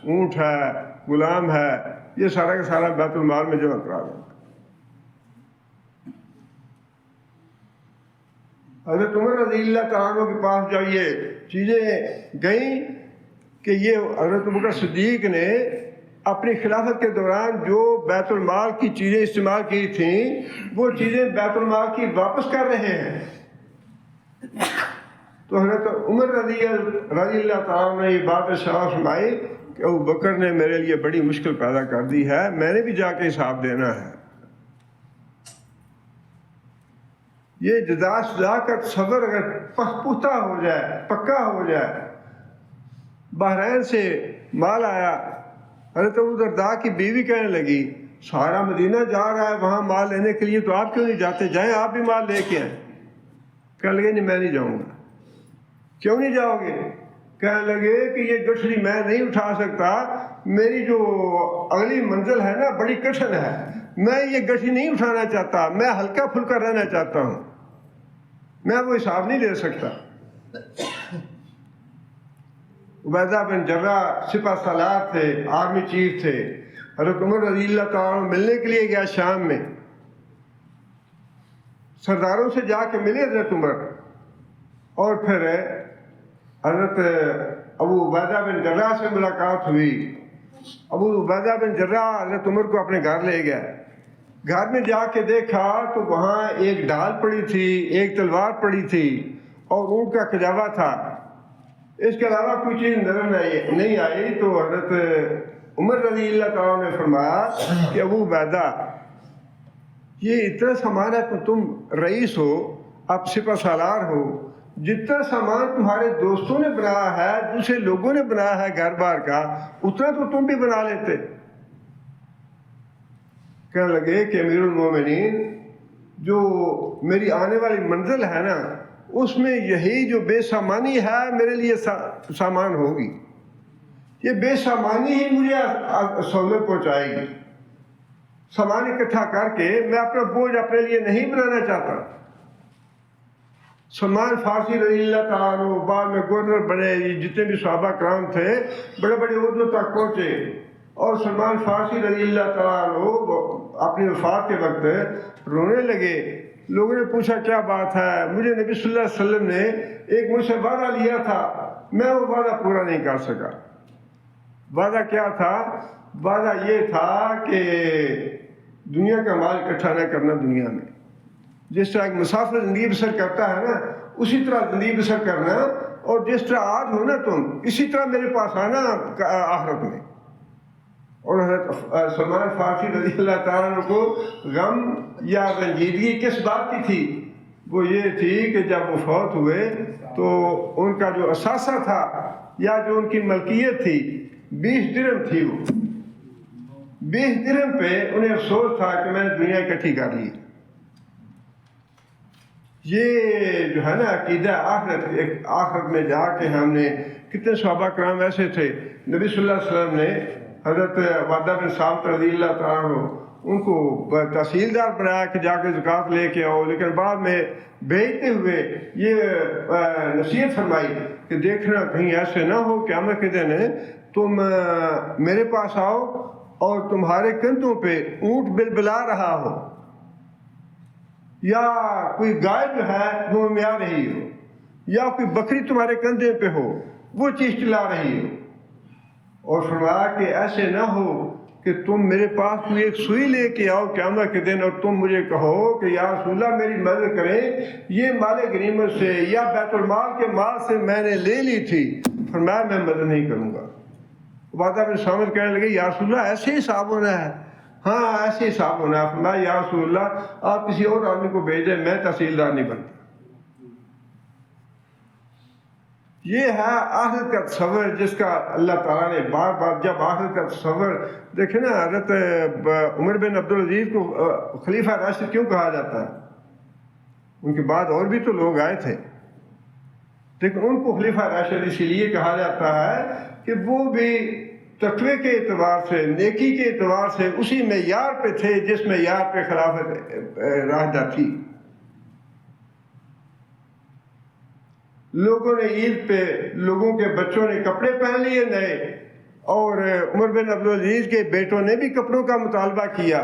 اونٹ ہے، غلام ہے، یہ سارا کا سارا بیت المال میں جمع کرا دوں. حضرت عمر رضی اللہ تعالیٰ عنہ کے پاس جب یہ چیزیں گئیں کہ یہ حضرت ابوبکر صدیق نے اپنی خلافت کے دوران جو بیت المال کی چیزیں استعمال کی تھیں وہ چیزیں بیت المال کی واپس کر رہے ہیں. تو حضرت عمر رضی اللہ تعالیٰ عنہ نے یہ بات ارشاد فرمائی کہ ابوبکر نے میرے لیے بڑی مشکل پیدا کر دی ہے، میں نے بھی جا کے حساب دینا ہے. یہ جزا سزا کا تصور اگر پختہ ہو جائے، پکا ہو جائے. بحرین سے مال آیا، حضرت ابو درداء کی بیوی کہنے لگی سارا مدینہ جا رہا ہے وہاں مال لینے کے لیے، تو آپ کیوں نہیں جاتے؟ جائیں آپ بھی مال لے کے آئیں. کہنے لگے نہیں میں نہیں جاؤں گا. کیوں نہیں جاؤ گے؟ کہنے لگے کہ یہ گٹھڑی میں نہیں اٹھا سکتا، میری جو اگلی منزل ہے نا بڑی کٹھن ہے، میں یہ گٹھڑی نہیں اٹھانا چاہتا، میں ہلکا پھلکا رہنا چاہتا ہوں، میں وہ حساب نہیں دے سکتا. عبیدہ بن جرح سپہ سالار تھے، آرمی چیف تھے. حضرت عمر رضی اللہ تعالیٰ عنہ ملنے کے لیے گیا شام میں، سرداروں سے جا کے ملے حضرت عمر، اور پھر حضرت ابو عبیدہ بن جرح سے ملاقات ہوئی. ابو عبیدہ بن جرح حضرت عمر کو اپنے گھر لے گیا. گھر میں جا کے دیکھا تو وہاں ایک ڈھال پڑی تھی، ایک تلوار پڑی تھی اور اونٹ کا کجاوا تھا. اس کے علاوہ کوئی چیز نظر نہیں آئی. تو حضرت عمر رضی اللہ تعالیٰ نے فرمایا کہ ابو عبیدہ یہ اتنا سامان ہے، تو تم رئیس ہو، اب سپہ سالار ہو، جتنا سامان تمہارے دوستوں نے بنایا ہے، دوسرے لوگوں نے بنایا ہے گھر بار کا، اتنا تو تم بھی بنا لیتے. کہنے لگے کہ امیر المومنین جو میری آنے والی منزل ہے نا اس میں یہی جو بے سامانی ہے میرے لیے سامان ہوگی. یہ بے سامانی ہی مجھے سہولت پہنچائے گی. سامان اکٹھا کر کے میں اپنا بوجھ اپنے لیے نہیں بنانا چاہتا. سلمان فارسی رضی اللہ تعالیٰ عنہ بعد میں گورنر بنے، جتنے بھی صحابہ کرام تھے بڑے بڑے عہدوں تک پہنچے. اور سلمان فارسی رضی اللہ تعالیٰ عنہ اپنی وفات کے وقت رونے لگے. لوگوں نے پوچھا کیا بات ہے؟ مجھے نبی صلی اللہ علیہ وسلم نے ایک مجھ سے وعدہ لیا تھا، میں وہ وعدہ پورا نہیں کر سکا. وعدہ کیا تھا؟ وعدہ یہ تھا کہ دنیا کا مال اکٹھا نہ کرنا دنیا میں. جس طرح ایک مسافر زندگی بسر کرتا ہے نا اسی طرح زندگی بسر کرنا، اور جس طرح آج ہو نا تم اسی طرح میرے پاس آنا آخرت میں. اور حضرت سلمان فارسی رضی اللہ تعالیٰ عنہ کو غم یا رنجیدگی کس بات کی تھی؟ وہ یہ تھی کہ جب وہ فوت ہوئے تو ان کا جو اثاثہ تھا یا جو ان کی ملکیت تھی 20 درہم تھی. وہ 20 درہم پہ انہیں افسوس تھا کہ میں نے دنیا اکٹھی کر لی. یہ جو ہے نا عقیدہ آخرت میں جا کے ہم نے کتنے صحابہ کرام ایسے تھے. نبی صلی اللہ علیہ وسلم نے حضرت عبادہ بن صامت رضی اللہ تعالیٰ عنہ ان کو تحصیلدار بنایا کہ جا کے زکوٰۃ لے کے آؤ، لیکن بعد میں بھیجتے ہوئے یہ نصیحت فرمائی کہ دیکھنا کہیں ایسے نہ ہو کہ قیامت کے دن تم میرے پاس آؤ اور تمہارے کندھوں پہ اونٹ بلبلا رہا ہو یا کوئی گائے جو ہے وہ میا رہی ہو یا کوئی بکری تمہارے کندھے پہ ہو وہ چیز چلا رہی ہو، اور فرمایا کہ ایسے نہ ہو کہ تم میرے پاس کوئی ایک سوئی لے کے آؤ قیامت کے دن اور تم مجھے کہو کہ یا رسول اللہ میری مدد کریں، یہ مال غنیمت سے یا بیت المال کے مال سے میں نے لے لی تھی، فرمایا میں مدد نہیں کروں گا۔ عبادہ بن صامت کہنے لگے یا رسول اللہ ایسے حساب ہونا ہے؟ ہاں ایسے حساب ہونا ہے۔ فرمایا یا رسول اللہ آپ کسی اور آدمی کو بھیج دیں، میں تحصیلدار نہیں بنتا۔ یہ ہے آخرت کا تصور جس کا اللہ تعالیٰ نے بار بار، جب آخرت کا تصور دیکھیں نا، حضرت عمر بن عبدالعزیز کو خلیفہ راشد کیوں کہا جاتا ہے؟ ان کے بعد اور بھی تو لوگ آئے تھے، لیکن ان کو خلیفہ راشد اسی لیے کہا جاتا ہے کہ وہ بھی تقوی کے اعتبار سے، نیکی کے اعتبار سے اسی معیار پہ تھے جس معیار پہ خلافت راشدہ تھی۔ لوگوں نے عید پہ لوگوں کے بچوں نے کپڑے پہن لیے نئے، اور عمر بن عبدالعزیز کے بیٹوں نے بھی کپڑوں کا مطالبہ کیا،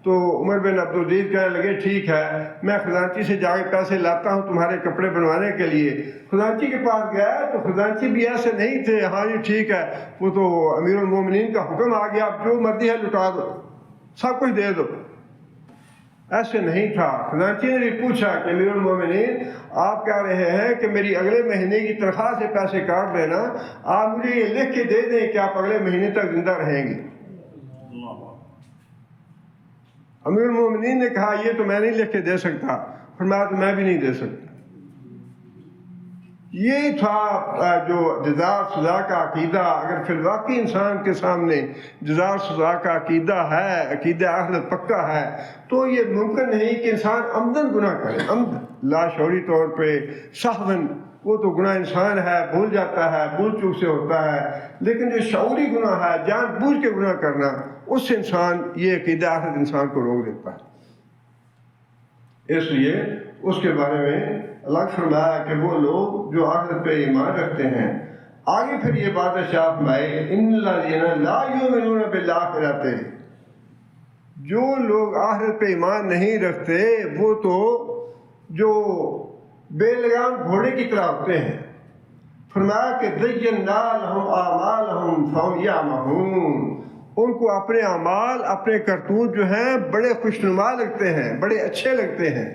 تو عمر بن عبدالعزیز کہنے لگے ٹھیک ہے میں خزانچی سے جا کے پیسے لاتا ہوں تمہارے کپڑے بنوانے کے لیے۔ خزانچی کے پاس گیا تو خزانچی بھی ایسے نہیں تھے، ہاں جی ٹھیک ہے وہ تو امیر المومنین کا حکم آ گیا، اب جو مرضی ہے لٹا دو، سب کچھ دے دو، ایسے نہیں تھا۔ خزانچی نے بھی پوچھا کہ امیر المومنین آپ کہہ رہے ہیں کہ میری اگلے مہینے کی تنخواہ سے پیسے کاٹ دینا، آپ مجھے یہ لکھ کے دے دیں کہ آپ اگلے مہینے تک زندہ رہیں گے۔ امیر المومنین نے کہا یہ تو میں نہیں لکھ کے دے سکتا، فرمایا تو میں بھی نہیں دے سکتا۔ یہ تھا جو جزا سزا کا عقیدہ۔ اگر فی الواقع انسان کے سامنے جزا سزا کا عقیدہ ہے، عقیدہ آخرت پکا ہے، تو یہ ممکن نہیں کہ انسان عمدن گناہ کرے، عمدن لاشعوری طور پہ سہون، وہ تو گناہ انسان ہے، بھول جاتا ہے، بھول چوک سے ہوتا ہے، لیکن جو شعوری گناہ ہے، جان بوجھ کے گناہ کرنا، اس سے انسان یہ عقیدہ آخرت انسان کو روک دیتا ہے۔ اس لیے اس کے بارے میں اللہ فرمایا کہ وہ لوگ جو آخرت پہ ایمان رکھتے ہیں، آگے پھر یہ بات ارشاد فرمائے ان الذین لا یؤمنون بالآخرۃ، جو لوگ آخرت پہ ایمان نہیں رکھتے وہ تو جو بے لگام گھوڑے کی طرح ہوتے ہیں۔ فرمایا کہ زینا لہم اعمالہم فہم یعمہون، ان کو اپنے اعمال، اپنے کرتوت جو ہیں بڑے خوشنما لگتے ہیں، بڑے اچھے لگتے ہیں۔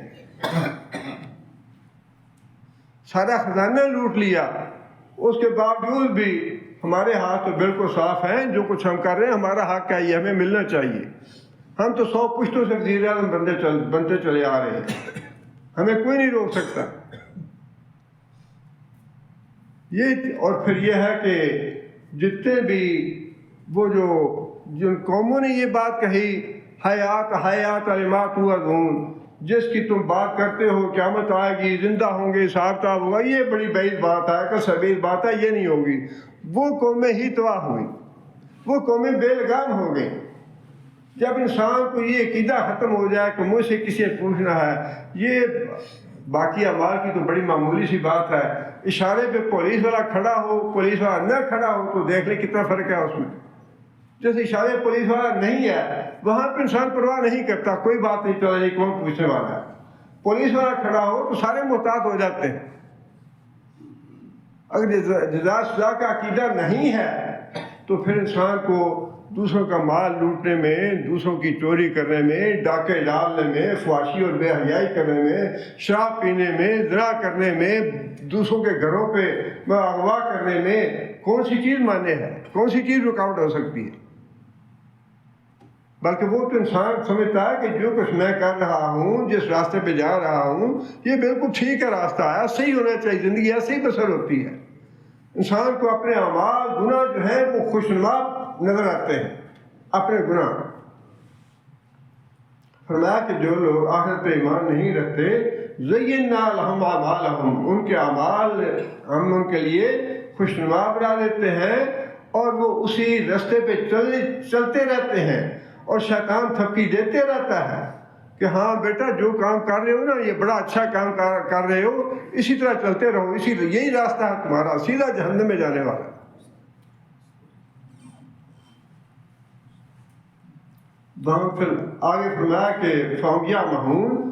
سارا خزانہ لوٹ لیا، اس کے باوجود بھی ہمارے ہاتھ تو بالکل صاف ہیں، جو کچھ ہم کر رہے ہیں ہمارا حق ہے، یہ ہمیں ملنا چاہیے، ہم تو 100 پشتوں سے وزیر اعظم بنتے چلے آ رہے ہیں، ہمیں کوئی نہیں روک سکتا۔ یہ اور پھر یہ ہے کہ جتنے بھی وہ جن قوموں نے یہ بات کہی حیات علیما توعدون، جس کی تم بات کرتے ہو قیامت آئے گی، زندہ ہوں گے، حساب کتاب ہوگا، یہ بڑی بعید بات ہے، کثیر بات ہے، یہ نہیں ہوگی، وہ قومیں ہی تباہ ہوئی، وہ قومیں بے لگام ہو گئیں۔ جب انسان کو یہ عقیدہ ختم ہو جائے کہ مجھ سے کسی نے پوچھنا ہے، یہ باقی اعمال کی تو بڑی معمولی سی بات ہے، اشارے پہ پولیس والا کھڑا ہو، پولیس والا نہ کھڑا ہو تو دیکھ لیں کتنا فرق ہے اس میں۔ جیسے اشارے پولیس والا نہیں ہے وہاں پہ انسان پرواہ نہیں کرتا، کوئی بات نہیں چلا نہیں کون پوچھنے والا ہے، پولیس والا کھڑا ہو تو سارے محتاط ہو جاتے ہیں۔ اگر جزا سزا کا عقیدہ نہیں ہے تو پھر انسان کو دوسروں کا مال لوٹنے میں، دوسروں کی چوری کرنے میں، ڈاکے ڈالنے میں، فحاشی اور بے حیائی کرنے میں، شراب پینے میں، زنا کرنے میں، دوسروں کے گھروں پہ اغوا کرنے میں کون سی چیز مانے ہے، کون سی چیز رکاوٹ ہو سکتی ہے؟ بلکہ وہ تو انسان سمجھتا ہے کہ جو کچھ میں کر رہا ہوں، جس راستے پہ جا رہا ہوں، یہ بالکل ٹھیک ہے، راستہ ہے، صحیح ہونا چاہیے، زندگی ایسے ہی بسر ہوتی ہے۔ انسان کو اپنے اعمال، گناہ جو ہیں وہ خوشنما نظر آتے ہیں، اپنے گناہ۔ فرمایا کہ جو لوگ آخرت پہ ایمان نہیں رکھتے، زینا لہم اعمالہم، ان کے اعمال ہم ان کے لیے خوشنما بنا دیتے ہیں، اور وہ اسی راستے پہ چلتے رہتے ہیں، اور شیطان تھپکی دیتے رہتا ہے کہ ہاں بیٹا جو کام کر رہے ہو نا یہ بڑا اچھا کام کر رہے ہو، اسی طرح چلتے رہو، یہی راستہ ہے تمہارا سیدھا جہنم میں جانے والا۔ وہاں پھر آگے فرمایا کہ فویا مہون،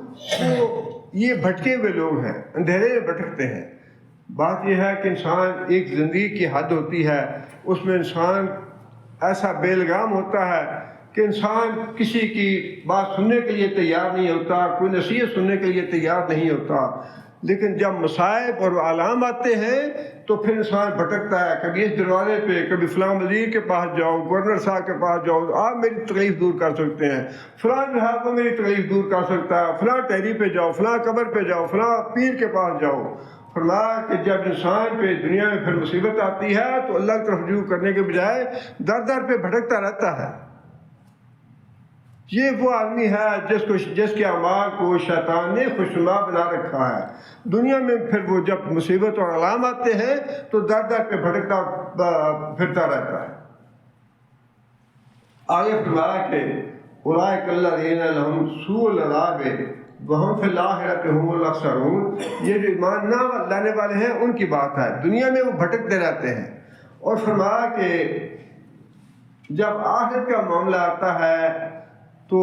یہ بھٹکے ہوئے لوگ ہیں، اندھیرے میں بھٹکتے ہیں۔ بات یہ ہے کہ انسان ایک زندگی کی حد ہوتی ہے، اس میں انسان ایسا بے لگام ہوتا ہے کہ انسان کسی کی بات سننے کے لیے تیار نہیں ہوتا، کوئی نصیحت سننے کے لیے تیار نہیں ہوتا، لیکن جب مصائب اور علام آتے ہیں تو پھر انسان بھٹکتا ہے، کبھی اس دروازے پہ، کبھی فلاں وزیر کے پاس جاؤ، گورنر صاحب کے پاس جاؤ، آپ میری تکلیف دور کر سکتے ہیں، فلاں جو ہے وہ میری تکلیف دور کر سکتا ہے، فلاں ٹہری پہ جاؤ، فلاں قبر پہ جاؤ، فلاں پیر کے پاس جاؤ۔ فرمایا کہ جب انسان پہ دنیا میں پھر مصیبت آتی ہے تو اللہ کی طرف رجوع کرنے کے بجائے در در پہ بھٹکتا رہتا ہے۔ یہ وہ آدمی ہے جس کے اعمال کو شیطان نے خوشنما بنا رکھا ہے۔ دنیا میں پھر وہ جب مصیبت اور علام آتے ہیں تو در در پہ بھٹکتا پھرتا رہتا ہے۔ آگے فرمایا کہ اولئک الذین لہم سوء العذاب وہم فی الآخرۃ ھم الاخسرون، یہ جو ایمان نہ لانے والے ہیں ان کی بات ہے، دنیا میں وہ بھٹکتے رہتے ہیں۔ اور فرمایا کہ جب آخرت کا معاملہ آتا ہے تو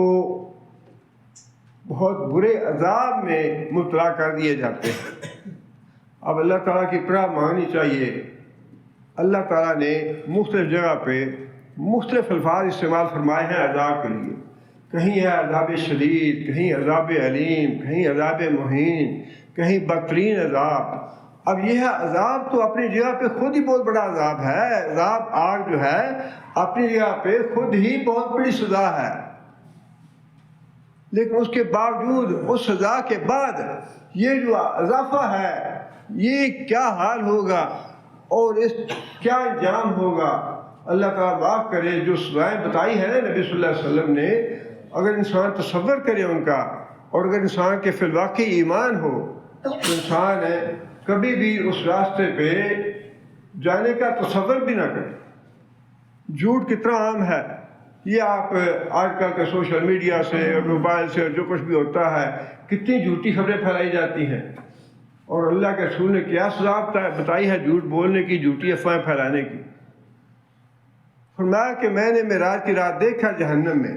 بہت برے عذاب میں مبتلا کر دیے جاتے ہیں۔ اب اللہ تعالیٰ کی پناہ مانگنی چاہیے۔ اللہ تعالیٰ نے مختلف جگہ پہ مختلف الفاظ استعمال فرمائے ہیں عذاب کے لیے، کہیں ہے عذاب شدید، کہیں عذاب علیم، کہیں عذاب مہین، کہیں بدترین عذاب۔ اب یہ ہے عذاب تو اپنی جگہ پہ خود ہی بہت بڑا عذاب ہے، عذاب آگ جو ہے اپنی جگہ پہ خود ہی بہت بڑی سزا ہے، لیکن اس کے باوجود اس سزا کے بعد یہ جو اضافہ ہے یہ کیا حال ہوگا اور اس کیا انجام ہوگا۔ اللہ تعالیٰ معاف کرے، جو سزائیں بتائی ہیں نبی صلی اللہ علیہ وسلم نے، اگر انسان تصور کرے ان کا، اور اگر انسان کے فی الواقع ایمان ہو تو انسان کبھی بھی اس راستے پہ جانے کا تصور بھی نہ کرے۔ جھوٹ کتنا عام ہے، یہ آپ آج کل کے سوشل میڈیا سے اور موبائل سے جو کچھ بھی ہوتا ہے، کتنی جھوٹی خبریں پھیلائی جاتی ہیں، اور اللہ کے رسول نے کیا سزا بتائی ہے جھوٹ بولنے کی، جھوٹی افواہیں پھیلانے کی۔ فرمایا کہ میں نے معراج کی رات دیکھا جہنم میں،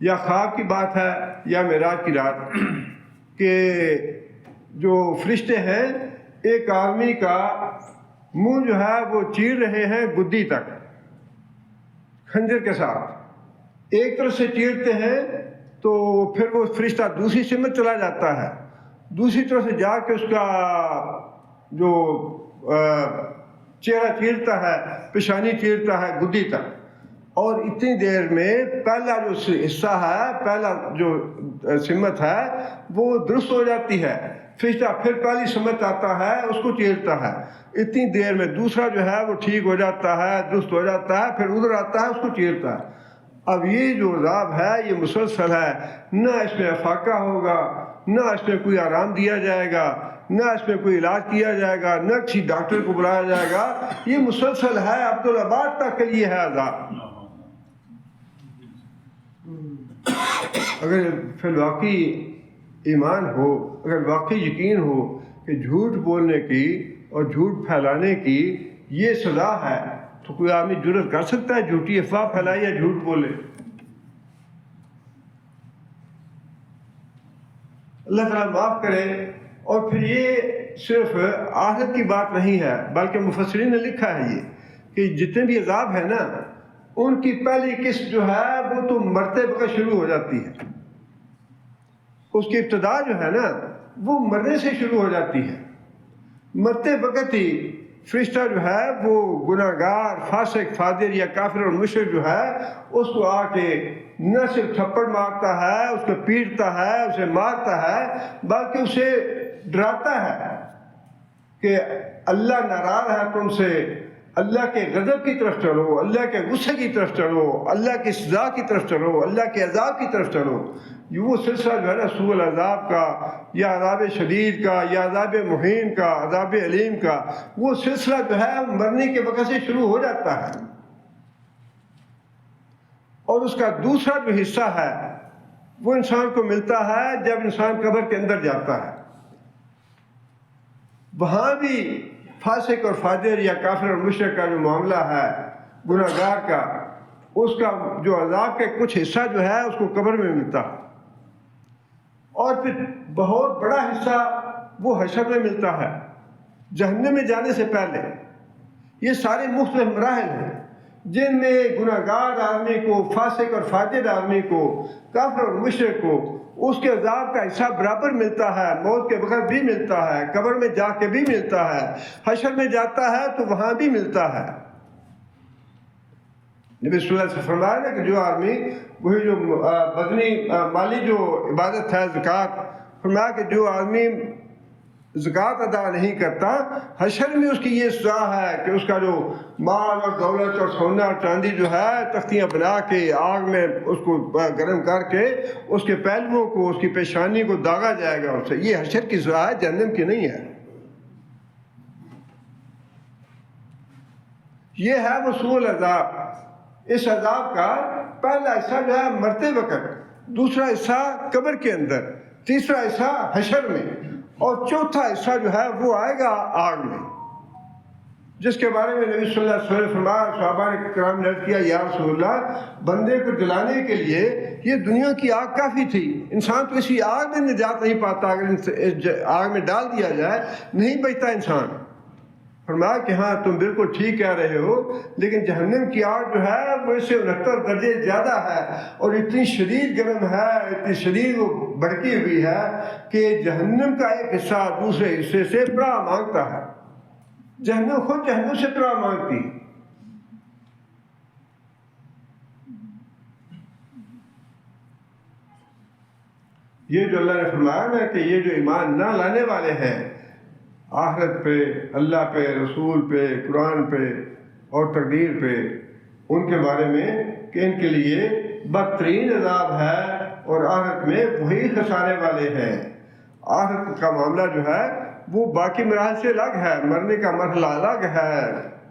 یا خواب کی بات ہے یا معراج کی رات، کہ جو فرشتے ہیں ایک آدمی کا منہ جو ہے وہ چیر رہے ہیں گدی تک خنجر کے ساتھ، ایک طرف سے چیرتے ہیں تو پھر وہ فرشتہ دوسری سمت چلا جاتا ہے، دوسری طرف سے جا کے اس کا جو چہرہ چیرتا ہے، پیشانی چیرتا ہے گدی تک، اور اتنی دیر میں پہلا جو حصہ ہے، پہلا جو سمت ہے وہ درست ہو جاتی ہے، فرشتہ پھر پہلی سمت آتا ہے اس کو چیرتا ہے، اتنی دیر میں دوسرا جو ہے وہ ٹھیک ہو جاتا ہے، درست ہو جاتا ہے، پھر ادھر آتا ہے اس کو چیرتا ہے۔ اب یہ جو عذاب ہے یہ مسلسل ہے، نہ اس میں افاقہ ہوگا، نہ اس میں کوئی آرام دیا جائے گا، نہ اس میں کوئی علاج کیا جائے گا، نہ کسی ڈاکٹر کو بلایا جائے گا، یہ مسلسل ہے، عبدالآباد تک کے لیے ہے عذاب۔ اگر فی الواقع ایمان ہو، اگر واقعی یقین ہو کہ جھوٹ بولنے کی اور جھوٹ پھیلانے کی یہ سزا ہے، تو کوئی آدمی جرأت کر سکتا ہے جھوٹی افواہ پھیلائے یا جھوٹ بولے؟ اللہ تعالیٰ معاف کرے۔ اور پھر یہ صرف آخرت کی بات نہیں ہے، بلکہ مفسرین نے لکھا ہے یہ کہ جتنے بھی عذاب ہیں نا ان کی پہلی قسط جو ہے وہ تو مرتے وقت شروع ہو جاتی ہے، اس کی ابتدا جو ہے نا وہ مرنے سے شروع ہو جاتی ہے۔ مرتے وقت ہی فرشتہ جو ہے وہ گناہ گار، فاسق، فاجر یا کافر اور مشرک جو ہے اس کو آ کے نہ صرف تھپڑ مارتا ہے، اس کو پیٹتا ہے، اسے مارتا ہے، بلکہ اسے ڈراتا ہے کہ اللہ ناراض ہے تم سے، اللہ کے غضب کی طرف چلو، اللہ کے غصے کی طرف چلو، اللہ کی سزا کی طرف چلو، اللہ کے عذاب کی طرف چلو۔ یہ وہ سلسلہ جو ہے نا سوء العذاب کا یا عذاب شدید کا یا عذاب مہین کا عذاب علیم کا، وہ سلسلہ جو ہے مرنے کے وقت سے شروع ہو جاتا ہے، اور اس کا دوسرا جو حصہ ہے وہ انسان کو ملتا ہے جب انسان قبر کے اندر جاتا ہے۔ وہاں بھی فاسق اور فاجر یا کافر اور مشرک کا جو معاملہ ہے، گناہ گار کا، اس کا جو عذاب کا کچھ حصہ جو ہے اس کو قبر میں ملتا ہے، اور پھر بہت بڑا حصہ وہ حشر میں ملتا ہے جہنم میں جانے سے پہلے۔ یہ سارے مختلف مراحل ہیں جن میں گناہ گار آدمی کو، فاسق اور فاجر آدمی کو، کافر اور مشرک کو اس کے عذاب کا حصہ برابر ملتا ہے، موت کے وقت بھی ملتا ہے، قبر میں جا کے بھی ملتا ہے، حشر میں جاتا ہے تو وہاں بھی ملتا ہے۔ نبی صلی اللہ علیہ وسلم فرمایا نا کہ جو آدمی وہی جو بدنی مالی جو عبادت ہے زکوٰۃ، فرمایا کہ جو آدمی زکوٰۃ ادا نہیں کرتا، حشر میں اس کی یہ سزا ہے کہ اس کا جو مال اور دولت اور سونا اور چاندی جو ہے تختیاں بنا کے آگ میں اس کو گرم کر کے اس کے پہلوؤں کو، اس کی پیشانی کو داغا جائے گا اس سے۔ یہ حشر کی سزا ہے، جہنم کی نہیں ہے۔ یہ ہے وہ سوء العذاب۔ اس عذاب کا پہلا حصہ جو ہے مرتے وقت، دوسرا حصہ قبر کے اندر، تیسرا حصہ حشر میں، اور چوتھا حصہ جو ہے وہ آئے گا آگ میں، جس کے بارے میں نبی صلی اللہ علیہ وسلم نے فرمایا، صحابہ نے کرام نے عرض کیا یا رسول اللہ، بندے کو جلانے کے لیے یہ دنیا کی آگ کافی تھی، انسان تو اسی آگ میں نجات نہیں پاتا، اگر آگ میں ڈال دیا جائے نہیں بچتا انسان۔ فرمایا کہ ہاں تم بالکل ٹھیک کہہ رہے ہو، لیکن جہنم کی آگ جو ہے وہ اس سے 69 درجے زیادہ ہے، اور اتنی شدید گرم ہے، اتنی شدید وہ بڑکی ہوئی ہے کہ جہنم کا ایک حصہ دوسرے حصے سے پناہ مانگتا ہے۔ جہنم خود جہنم سے پناہ مانگتی۔ یہ جو اللہ نے فرمایا نا کہ یہ جو ایمان نہ لانے والے ہیں آخرت پہ، اللہ پہ، رسول پہ، قرآن پہ اور تقدیر پہ، ان کے بارے میں کہ ان کے لیے بدترین عذاب ہے اور آخرت میں وہی خسارے والے ہیں۔ آخرت کا معاملہ جو ہے وہ باقی مراحل سے الگ ہے، مرنے کا مرحلہ الگ ہے،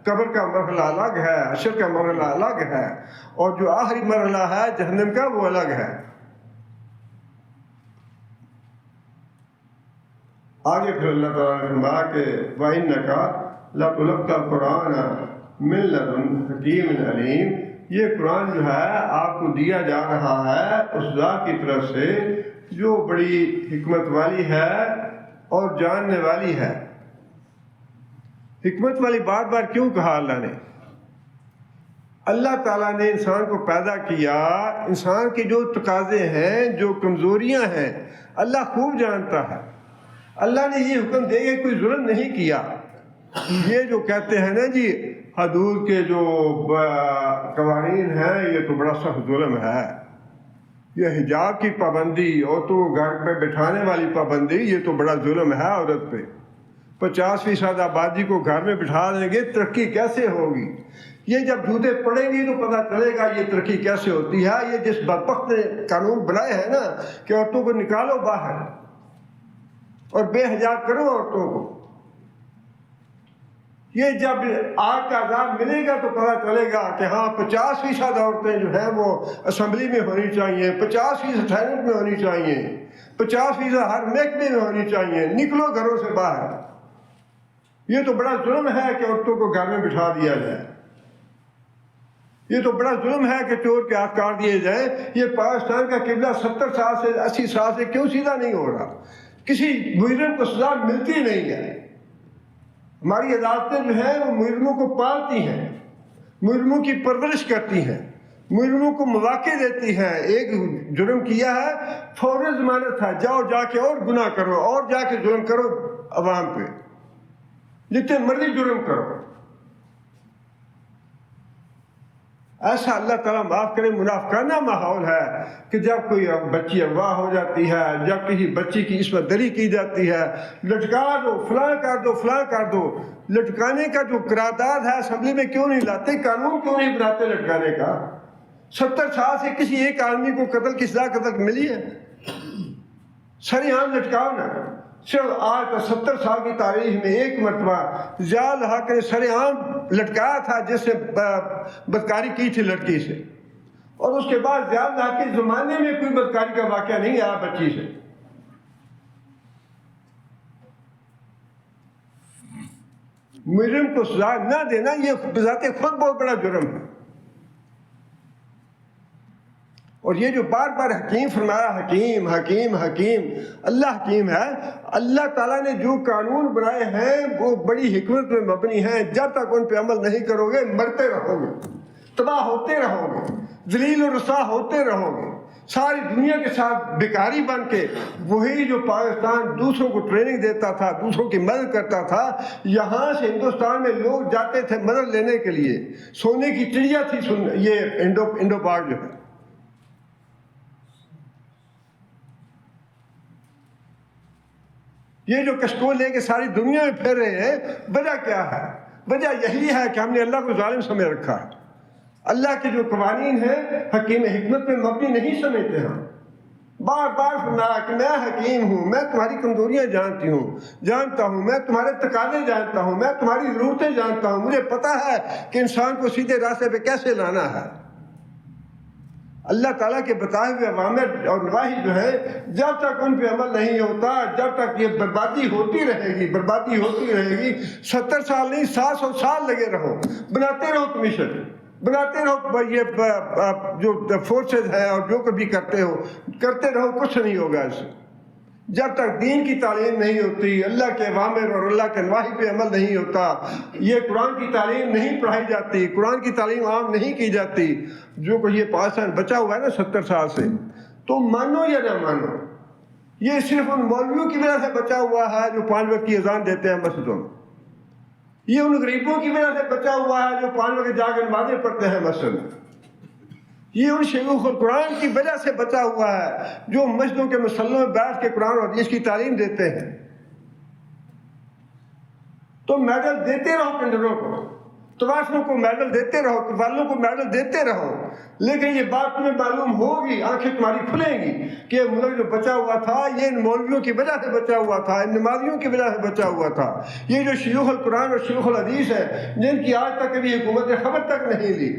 قبر کا مرحلہ الگ ہے، حشر کا مرحلہ الگ ہے، اور جو آخری مرحلہ ہے جہنم کا وہ الگ ہے۔ آگے پھر اللہ تعالیٰ نے فرمایا کہ وَإِنَّكَ لَتُلَقَّى الْقُرْآنَ مِن لَدُنْ حَكِيمٍ عَلِيمٍ، یہ قرآن جو ہے آپ کو دیا جا رہا ہے اس ذات کی طرف سے جو بڑی حکمت والی ہے اور جاننے والی ہے۔ حکمت والی بار بار کیوں کہا اللہ نے؟ اللہ تعالیٰ نے انسان کو پیدا کیا، انسان کے جو تقاضے ہیں، جو کمزوریاں ہیں، اللہ خوب جانتا ہے۔ اللہ نے یہ حکم دے کے کوئی ظلم نہیں کیا۔ یہ جو کہتے ہیں نا جی حدود کے جو قوانین ہیں یہ تو بڑا سخت ظلم ہے، یہ حجاب کی پابندی، عورتوں کو گھر پہ بٹھانے والی پابندی، یہ تو بڑا ظلم ہے عورت پہ۔ 50% آبادی کو گھر میں بٹھا دیں گے، ترقی کیسے ہوگی؟ یہ جب جوتے پڑیں گی تو پتہ چلے گا یہ ترقی کیسے ہوتی ہے۔ یہ جس بدبخت نے قانون بنائے ہیں نا کہ عورتوں کو نکالو باہر اور بے حجاب کرو عورتوں کو، یہ جب آگ کا عذاب ملے گا تو پتہ چلے گا کہ ہاں 50% عورتیں جو ہیں وہ اسمبلی میں ہونی چاہیے، 50% سینٹ میں ہونی چاہیے، 50% ہر محکمے میں ہونی چاہیے، نکلو گھروں سے باہر۔ یہ تو بڑا ظلم ہے کہ عورتوں کو گھر میں بٹھا دیا جائے، یہ تو بڑا ظلم ہے کہ چور کے ہاتھ کاٹ دیے جائیں۔ یہ پاکستان کا قبلہ 70 سال سے 80 سال سے کیوں سیدھا نہیں ہو رہا؟ کسی مجرم کو سزا ملتی نہیں ہے۔ ہماری عدالتیں جو ہیں وہ مجرموں کو پالتی ہیں، مجرموں کی پرورش کرتی ہیں، مجرموں کو مواقع دیتی ہیں۔ ایک جرم کیا ہے فوری ضمانت ہے، جاؤ جا کے اور گناہ کرو اور جا کے ظلم کرو عوام پہ، جتنے مرضی جرم کرو۔ ایسا اللہ تعالیٰ معاف کرے منافقانہ ماحول ہے کہ جب کوئی بچی اغوا ہو جاتی ہے، جب کسی بچی کی عصمت دری کی جاتی ہے، لٹکا دو، فلاں کر دو، فلاں کر دو۔ لٹکانے کا جو قرارداد ہے اسمبلی میں کیوں نہیں لاتے؟ قانون کیوں نہیں بناتے لٹکانے کا؟ 70 سال سے کسی ایک آدمی کو قتل کی سزا قتل ملی ہے؟ سر عام لٹکاؤ نا. صرف آج تو 70 سال کی تاریخ میں ایک مرتبہ ضیاء الحق نے سر عام لٹکایا تھا جس نے بدکاری کی تھی لڑکی سے, اور اس کے بعد ضیاء الحق کے زمانے میں کوئی بدکاری کا واقعہ نہیں آیا بچی سے. مجرم کو سزا نہ دینا یہ بذات خود بہت بڑا جرم ہے. اور یہ جو بار بار حکیم فرمایا, حکیم حکیم حکیم, اللہ حکیم ہے. اللہ تعالیٰ نے جو قانون بنائے ہیں وہ بڑی حکمت میں مبنی ہیں. جب تک ان پہ عمل نہیں کرو گے مرتے رہو گے, تباہ ہوتے رہو گے, ذلیل و رسوا ہوتے رہو گے, ساری دنیا کے ساتھ بیکاری بن کے. وہی جو پاکستان دوسروں کو ٹریننگ دیتا تھا, دوسروں کی مدد کرتا تھا, یہاں سے ہندوستان میں لوگ جاتے تھے مدد لینے کے لیے. سونے کی چڑیا تھی یہ انڈو پاک جو ہے. یہ جو کشکول لے کے ساری دنیا میں پھر رہے ہیں, وجہ کیا ہے؟ وجہ یہی ہے کہ ہم نے اللہ کو ظالم سمجھ رکھا ہے. اللہ کے جو قوانین ہیں حکیم حکمت میں مبنی نہیں سمجھتے ہم. بار بار فرمایا کہ میں حکیم ہوں, میں تمہاری کمزوریاں جانتا ہوں, میں تمہارے تقاضے جانتا ہوں, میں تمہاری ضرورتیں جانتا ہوں. مجھے پتا ہے کہ انسان کو سیدھے راستے پہ کیسے لانا ہے. اللہ تعالیٰ کے بتائے ہوئے اوامر اور نواہی جو ہے, جب تک ان پہ عمل نہیں ہوتا, جب تک یہ بربادی ہوتی رہے گی, بربادی ہوتی رہے گی. 70 سال نہیں 700 سال لگے رہو, بناتے رہو کمیشن, بناتے رہو یہ جو فورسز ہے, اور جو کبھی کرتے رہو, کچھ نہیں ہوگا اس سے. جب تک دین کی تعلیم نہیں ہوتی, اللہ کے اوامر اور اللہ کے نواہی پہ عمل نہیں ہوتا, یہ قرآن کی تعلیم نہیں پڑھائی جاتی, قرآن کی تعلیم عام نہیں کی جاتی. جو کہ یہ پاکستان بچا ہوا ہے نا 70 سال سے, تو مانو یا نہ مانو, یہ صرف ان مولویوں کی وجہ سے بچا ہوا ہے جو 5 وقت کی اذان دیتے ہیں مسجدوں میں. یہ ان غریبوں کی وجہ سے بچا ہوا ہے جو 5 وقت جا کر نمازیں پڑھتے ہیں مسجد میں. یہ ان شیوخ القرآن کی وجہ سے بچا ہوا ہے جو مسجدوں کے مصلوں میں بیٹھ کے قرآن اور حدیث کی تعلیم دیتے ہیں. تو میڈل دیتے رہو کنڈروں کو, طوائفوں کو میڈل دیتے رہو, قوالوں کو میڈل دیتے رہو, لیکن یہ بات تمہیں معلوم ہوگی, آنکھیں تمہاری کھلیں گی کہ یہ ملک جو بچا ہوا تھا یہ ان مولویوں کی وجہ سے بچا ہوا تھا, ان نمازیوں کی وجہ سے بچا ہوا تھا. یہ جو شیوخ القرآن اور شیوخ الحدیث ہے جن کی آج تک کبھی حکومت نے خبر تک نہیں لی,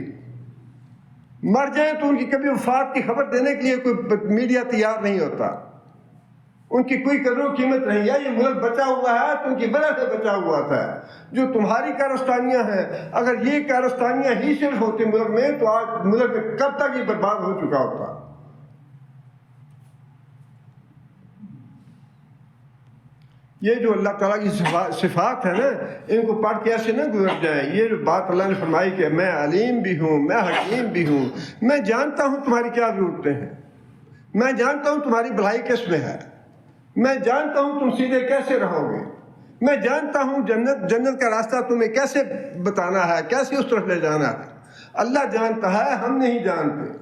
مر جائیں تو ان کی کبھی وفات کی خبر دینے کے لیے کوئی میڈیا تیار نہیں ہوتا, ان کی کوئی قدر و قیمت نہیں ہے. یہ ملک بچا ہوا ہے تو ان کی وجہ سے بچا ہوا تھا. جو تمہاری کارستانیاں ہیں, اگر یہ کارستانیاں ہی صرف ہوتی ملک میں تو آج ملک میں کب تک یہ برباد ہو چکا ہوتا. یہ جو اللہ تعالیٰ کی صفات ہے نا, ان کو پڑھ کے ایسے نہ گزر جائیں. یہ جو بات اللہ نے فرمائی کہ میں علیم بھی ہوں, میں حکیم بھی ہوں, میں جانتا ہوں تمہاری کیا ضرورتیں ہیں, میں جانتا ہوں تمہاری بھلائی کس میں ہے, میں جانتا ہوں تم سیدھے کیسے رہو گے, میں جانتا ہوں جنت کا راستہ تمہیں کیسے بتانا ہے, کیسے اس طرف لے جانا ہے. اللہ جانتا ہے, ہم نہیں جانتے.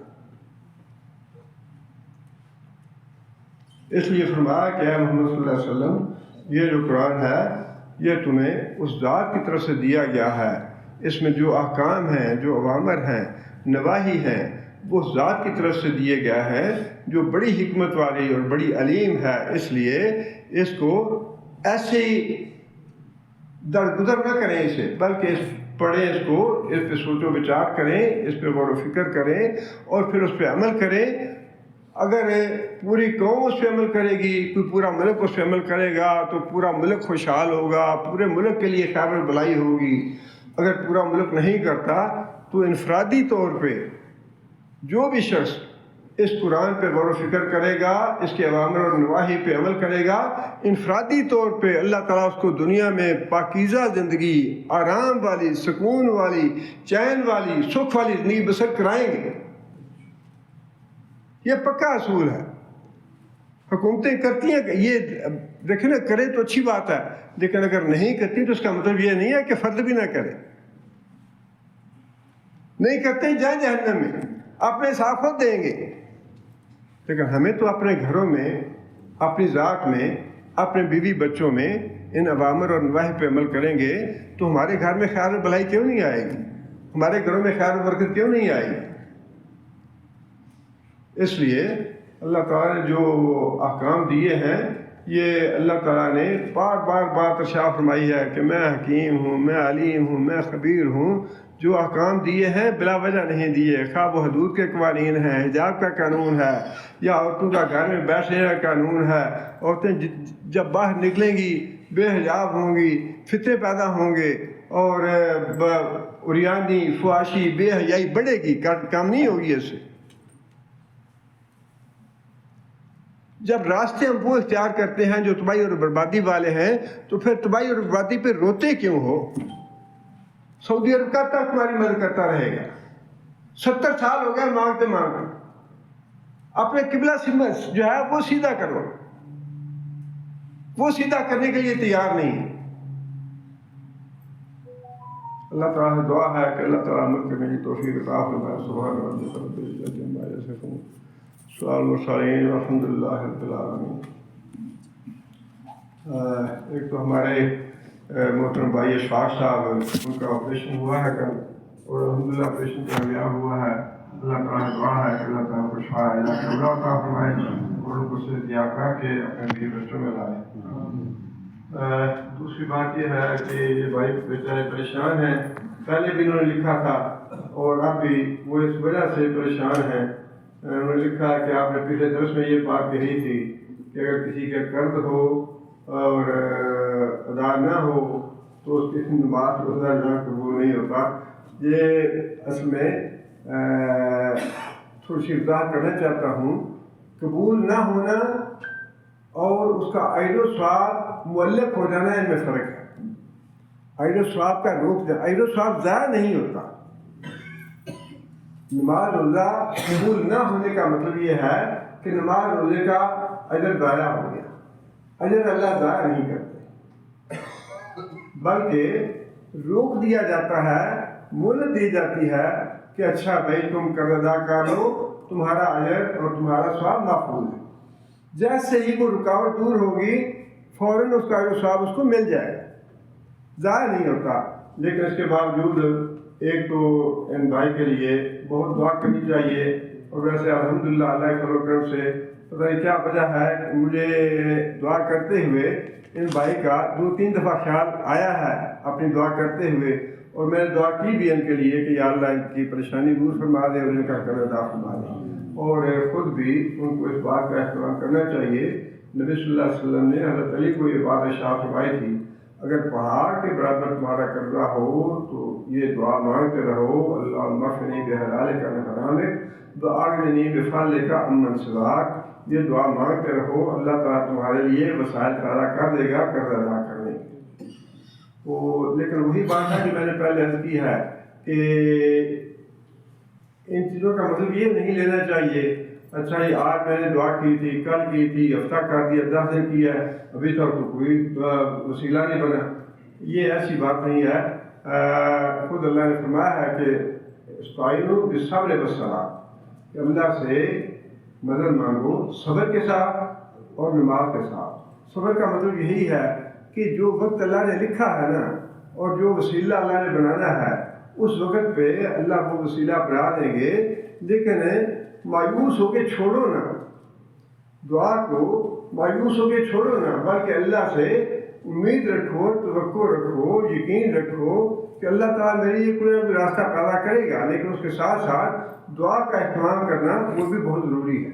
اس لیے فرمایا کہ اے محمد صلی اللہ علیہ وسلم, یہ جو قرآن ہے یہ تمہیں اس ذات کی طرف سے دیا گیا ہے. اس میں جو احکام ہیں, جو اوامر ہیں, نواہی ہیں, وہ اس ذات کی طرف سے دیے گیا ہے جو بڑی حکمت والی اور بڑی علیم ہے. اس لیے اس کو ایسے ہی درگزر نہ کریں اسے, بلکہ پڑھیں اس کو, اس پہ سوچ و بچار کریں, اس پہ غور و فکر کریں اور پھر اس پہ عمل کریں. اگر پوری قوم اس پہ عمل کرے گی, کوئی پورا ملک اس پہ عمل کرے گا تو پورا ملک خوشحال ہوگا, پورے ملک کے لیے خیر و بھلائی ہوگی. اگر پورا ملک نہیں کرتا تو انفرادی طور پہ جو بھی شخص اس قرآن پہ غور و فکر کرے گا, اس کے اوامر اور نواہی پہ عمل کرے گا, انفرادی طور پہ اللہ تعالیٰ اس کو دنیا میں پاکیزہ زندگی, آرام والی, سکون والی, چین والی, سکھ والی زندگی بسر کرائیں گے. یہ پکا اصول ہے. حکومتیں کرتی ہیں کہ یہ دیکھیں نا, کرے تو اچھی بات ہے, لیکن اگر نہیں کرتی تو اس کا مطلب یہ نہیں ہے کہ فرد بھی نہ کرے. نہیں کرتے جائیں جہنم میں, اپنے حساب خود دیں گے. لیکن ہمیں تو اپنے گھروں میں, اپنی ذات میں, اپنے بیوی بچوں میں ان اوامر اور نواہی پہ عمل کریں گے تو ہمارے گھر میں خیر و بھلائی کیوں نہیں آئے گی, ہمارے گھروں میں خیر و برکت کیوں نہیں آئے گی. اس لیے اللہ تعالیٰ نے جو احکام دیے ہیں یہ اللہ تعالیٰ نے بار بار بات ارشاد فرمائی ہے کہ میں حکیم ہوں، میں علیم ہوں، میں خبیر ہوں۔ جو احکام دیے ہیں بلا وجہ نہیں دیے، خواہ وہ حدود کے قوانین ہیں، حجاب کا قانون ہے، یا عورتوں کا گھر میں بیٹھنے کا قانون ہے۔ عورتیں جب باہر نکلیں گی بے حجاب ہوں گی، فتنے پیدا ہوں گے، اور عریانی، فحاشی، بے حیائی بڑھے گی، کام نہیں ہوگی اس سے۔ جب راستے ہم وہ اختیار کرتے ہیں جو تباہی اور بربادی والے ہیں، تو پھر تباہی اور بربادی پہ روتے کیوں ہو؟ سعودی عرب کب تک تمہاری مدد کرتا رہے گا؟ 70 سال ہو گئے مانگتے مانگتے۔ اپنے قبلہ سمت جو ہے وہ سیدھا کرو، وہ سیدھا کرنے کے لیے تیار نہیں۔ اللہ تعالیٰ سے دعا ہے کہ اللہ تعالیٰ عمل کرنے کی توفیق عطا فرمائے۔ سبحان ربک رب العزت عما یصفون، سلام المرسلین، والحمد للہ رب العالمین۔ ایک تو ہمارے محترم بھائی اشفاق صاحب، ان کا آپریشن ہوا ہے کل، اور الحمدللہ آپریشن کامیاب ہوا ہے۔ اللہ تعالیٰ سے دعا ہے کہ اللہ تعالیٰ کو شفا عطا فرمائے اور ان کو صحتیاب کر کے اپنے بیوی بچوں میں لائے۔ دوسری بات یہ ہے کہ یہ بھائی بیچارے پریشان ہیں، پہلے بھی انہوں نے لکھا تھا اور اب بھی وہ اس وجہ سے پریشان ہیں۔ انہوں نے لکھا کہ آپ نے پچھلے درس میں یہ بات کہی تھی کہ اگر کسی کا قرض ہو اور ادا نہ ہو تو اس کی نماز روزہ نہ قبول نہیں ہوتا۔ یہ اصل میں تھوڑی سی وضاحت کرنا چاہتا ہوں۔ قبول نہ ہونا اور اس کا اجر و ثواب معلق ہو جانا، ان میں فرق ہے۔ اجر و ثواب کا روک دے، اجر و ثواب ضائع نہیں ہوتا۔ نماز روزہ قبول نہ ہونے کا مطلب یہ ہے کہ نماز روزے کا اجر ضائع ہو گیا۔ اجر اللہ ضائع نہیں کرتے، بلکہ روک دیا جاتا ہے، مہلت دی جاتی ہے کہ اچھا بھائی تم قرض ادا کر لو، تمہارا اجر اور تمہارا ثواب محفوظ ہے۔ جیسے ہی وہ رکاوٹ دور ہوگی فوراً اس کا اجر و ثواب اس کو مل جائے گا، ضائع نہیں ہوتا۔ لیکن اس کے باوجود ایک تو ان بھائی کے لیے بہت دعا کرنی چاہیے، اور ویسے الحمدللہ اللہ کے فضل و کرم سے پتہ نہیں کیا وجہ ہے کہ مجھے دعا کرتے ہوئے ان بھائی کا 2-3 دفعہ خیال آیا ہے اپنی دعا کرتے ہوئے، اور میں نے دعا کی بھی ان کے لیے کہ یا اللہ ان کی پریشانی دور فرما دے اور ان کا قرض ادا فرما دے۔ اور خود بھی ان کو اس بات کا اہتمام کرنا چاہیے۔ نبی صلی اللہ علیہ وسلم نے حضرت علی کو یہ بات ارشاد فرمائی تھی، اگر پہاڑ کے برابر تمہارا قرضہ ہو تو یہ دعا مانگتے رہو، اللہم اغننی بحلالک عن حرامک واغننی بفضلک عمن سواک۔ یہ دعا مانگتے رہو، اللہ تعالیٰ تمہارے لیے وسائل پیدا کر دے گا قرض ادا کرنے کے۔ تو لیکن وہی بات ہے جو میں نے پہلے عرض کی ہے کہ ان چیزوں کا مطلب یہ نہیں لینا چاہیے اچھا یہ آج میں نے دعا کی تھی، کل کی تھی، ہفتہ کر دیا، 10 دن کیا ہے، ابھی تک تو کوئی وسیلہ نہیں بنا۔ یہ ایسی بات نہیں ہے۔ خود اللہ نے فرمایا ہے کہ استعینوا بالصبر والصلاۃ، کہ اللہ سے مدد مانگو صبر کے ساتھ اور نماز کے ساتھ۔ صبر کا مطلب یہی ہے کہ جو وقت اللہ نے لکھا ہے نا، اور جو وسیلہ اللہ نے بنانا ہے اس وقت پہ اللہ وہ وسیلہ بنا دیں گے، لیکن مایوس ہو کے چھوڑو نہ دعا کو، مایوس ہو کے چھوڑو نہ، بلکہ اللہ سے امید رکھو، توقع رکھو، یقین رکھو کہ اللہ تعالیٰ میرے لیے کوئی نہ کوئی راستہ پیدا کرے گا۔ لیکن اس کے ساتھ ساتھ دعا کا اہتمام کرنا وہ بھی بہت ضروری ہے۔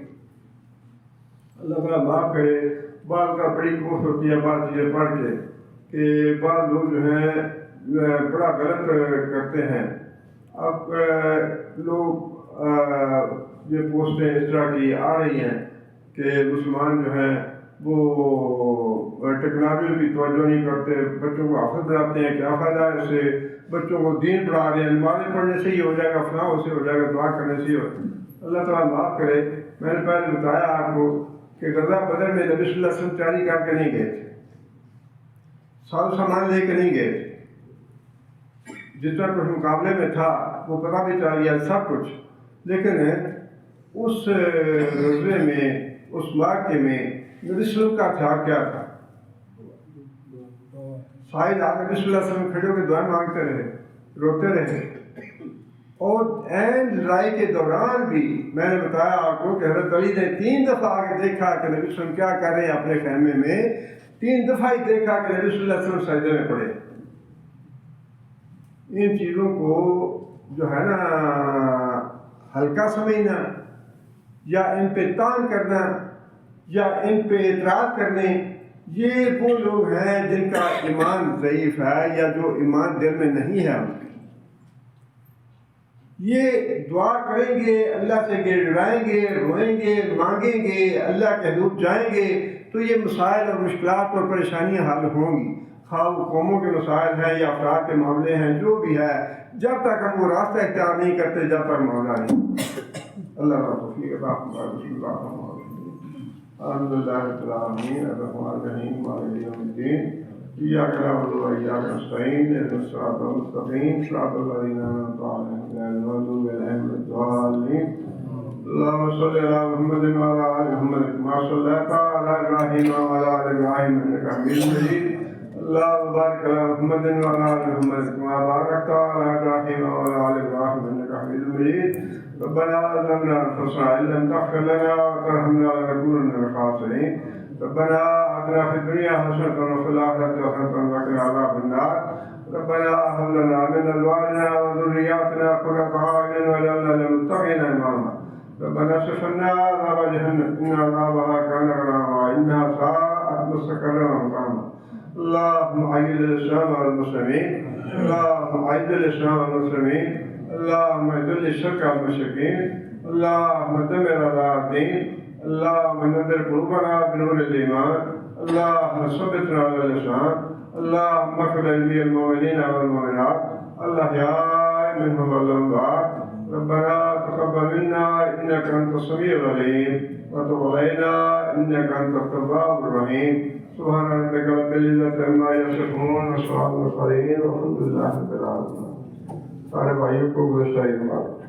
اللہ تعالیٰ معاف کرے، بعض کا بڑی کوشش ہوتی ہے بعض چیزیں پڑھ کے کہ بعض لوگ جو ہیں بڑا غلط کرتے ہیں۔ اب لوگ یہ پوسٹیں اس طرح کی آ رہی ہیں کہ مسلمان جو ہیں وہ ٹیکنالوجی کی توجہ نہیں کرتے، بچوں کو حافظ بناتے ہیں، کیا فائدہ ہے اس سے، بچوں کو دین پڑھا رہے ہیں، نمازیں پڑھنے سے ہی ہو جائے گا، فلاں سے ہو جائے گا، دعا کرنے سے ہی ہو۔ اللہ تعالیٰ معاف کرے، میں نے پہلے بتایا آپ کو کہ غزوہ بدر میں نبی صلی اللہ علیہ وسلم تیاری کر کے نہیں گئے تھے، ساز و سامان لے کے نہیں گئے تھے، جتنا کچھ مقابلے میں تھا وہ پتہ بھی چل گیا سب کچھ، لیکن اس غزوے میں، اس معرکے میں نبی صلی اللہ علیہ وسلم کا خیال کیا تھا؟ شاید آپ نبی صلی اللہ علیہ وسلم کھڑے ہو کے دعائیں مانگتے رہے، روتے رہے، اور عین لڑائی کے دوران بھی میں نے بتایا آپ کو کہ حضرت علی نے 3 دفعہ آگے دیکھا کہ نبی صلی اللہ علیہ وسلم کیا کر رہے ہیں اپنے خیمے میں، 3 دفعہ ہی دیکھا کہ نبی صلی اللہ علیہ وسلم سجدے میں پڑے۔ ان چیزوں کو جو ہے نا ہلکا سمجھنا یا ان پہ تان کرنا یا ان پہ اعتراض کرنے، یہ وہ لوگ ہیں جن کا ایمان ضعیف ہے یا جو ایمان دل میں نہیں ہے ان کے۔ یہ دعا کریں گے، اللہ سے گڑگڑائیں گے، روئیں گے، مانگیں گے، اللہ کے حضور جائیں گے تو یہ مسائل اور مشکلات اور پریشانیاں حل ہوں گی، خواہ وہ قوموں کے مسائل ہیں یا افراد کے معاملے ہیں، جو بھی ہے، جب تک ہم وہ راستہ اختیار نہیں کرتے جب تک معاملہ نہیں۔ اللہ کا توفیق عطا فرمائے۔ بسم اللہ الرحمن الرحیم، الحمد للہ رب العالمین، الرحمن الرحیم، مالک یوم الدین، ایاک نعبد و ایاک نستعین، اهدنا الصراط المستقیم، صراط الذین انعمت علیہم غیر المغضوب علیہم ولا الضالین۔ اللهم صل على محمد وعلى آل محمد كما صليت على إبراهيم وعلى آل إبراهيم إنك حميد مجيد۔ اللهم بارك على محمد وعلى آل محمد كما باركت على إبراهيم وعلى آل إبراهيم إنك حميد مجيد۔ ربنا ظلمنا أنفسنا إن لم تغفر لنا وترحمنا لنكونن من الخاسرين۔ ربنا آتنا في الدنيا حسنة وفي الآخرة حسنة وقنا عذاب النار۔ ربنا هب لنا من أزواجنا وذرياتنا قرة أعين واجعلنا للمتقين إماما۔ ربنا اصرف عنا عذاب جهنم إن عذابها كان غراما إنها ساءت مستقرا ومقاما۔ اللهم أعز الإسلام والمسلمين، اللهم أعز الإسلام والمسلمين، اللهم اذل الشرك والمشركين، اللهم دمر أعداء الدين، اللهم نذر قلوبنا بنور الإيمان، اللهم ثبتنا على اللسان، اللهم اغفر لجميع المؤمنين والمؤمنات الأحياء منهم والأموات۔ ربنا تقبل منا إنك أنت السميع العليم وتب علينا إنك أنت التواب الرحيم۔ سبحان ربك رب العزة عما يصفون وسلام على المرسلين والحمد لله رب العالمين۔ سارے بھائیوں کو گزشتہ عید مبارک۔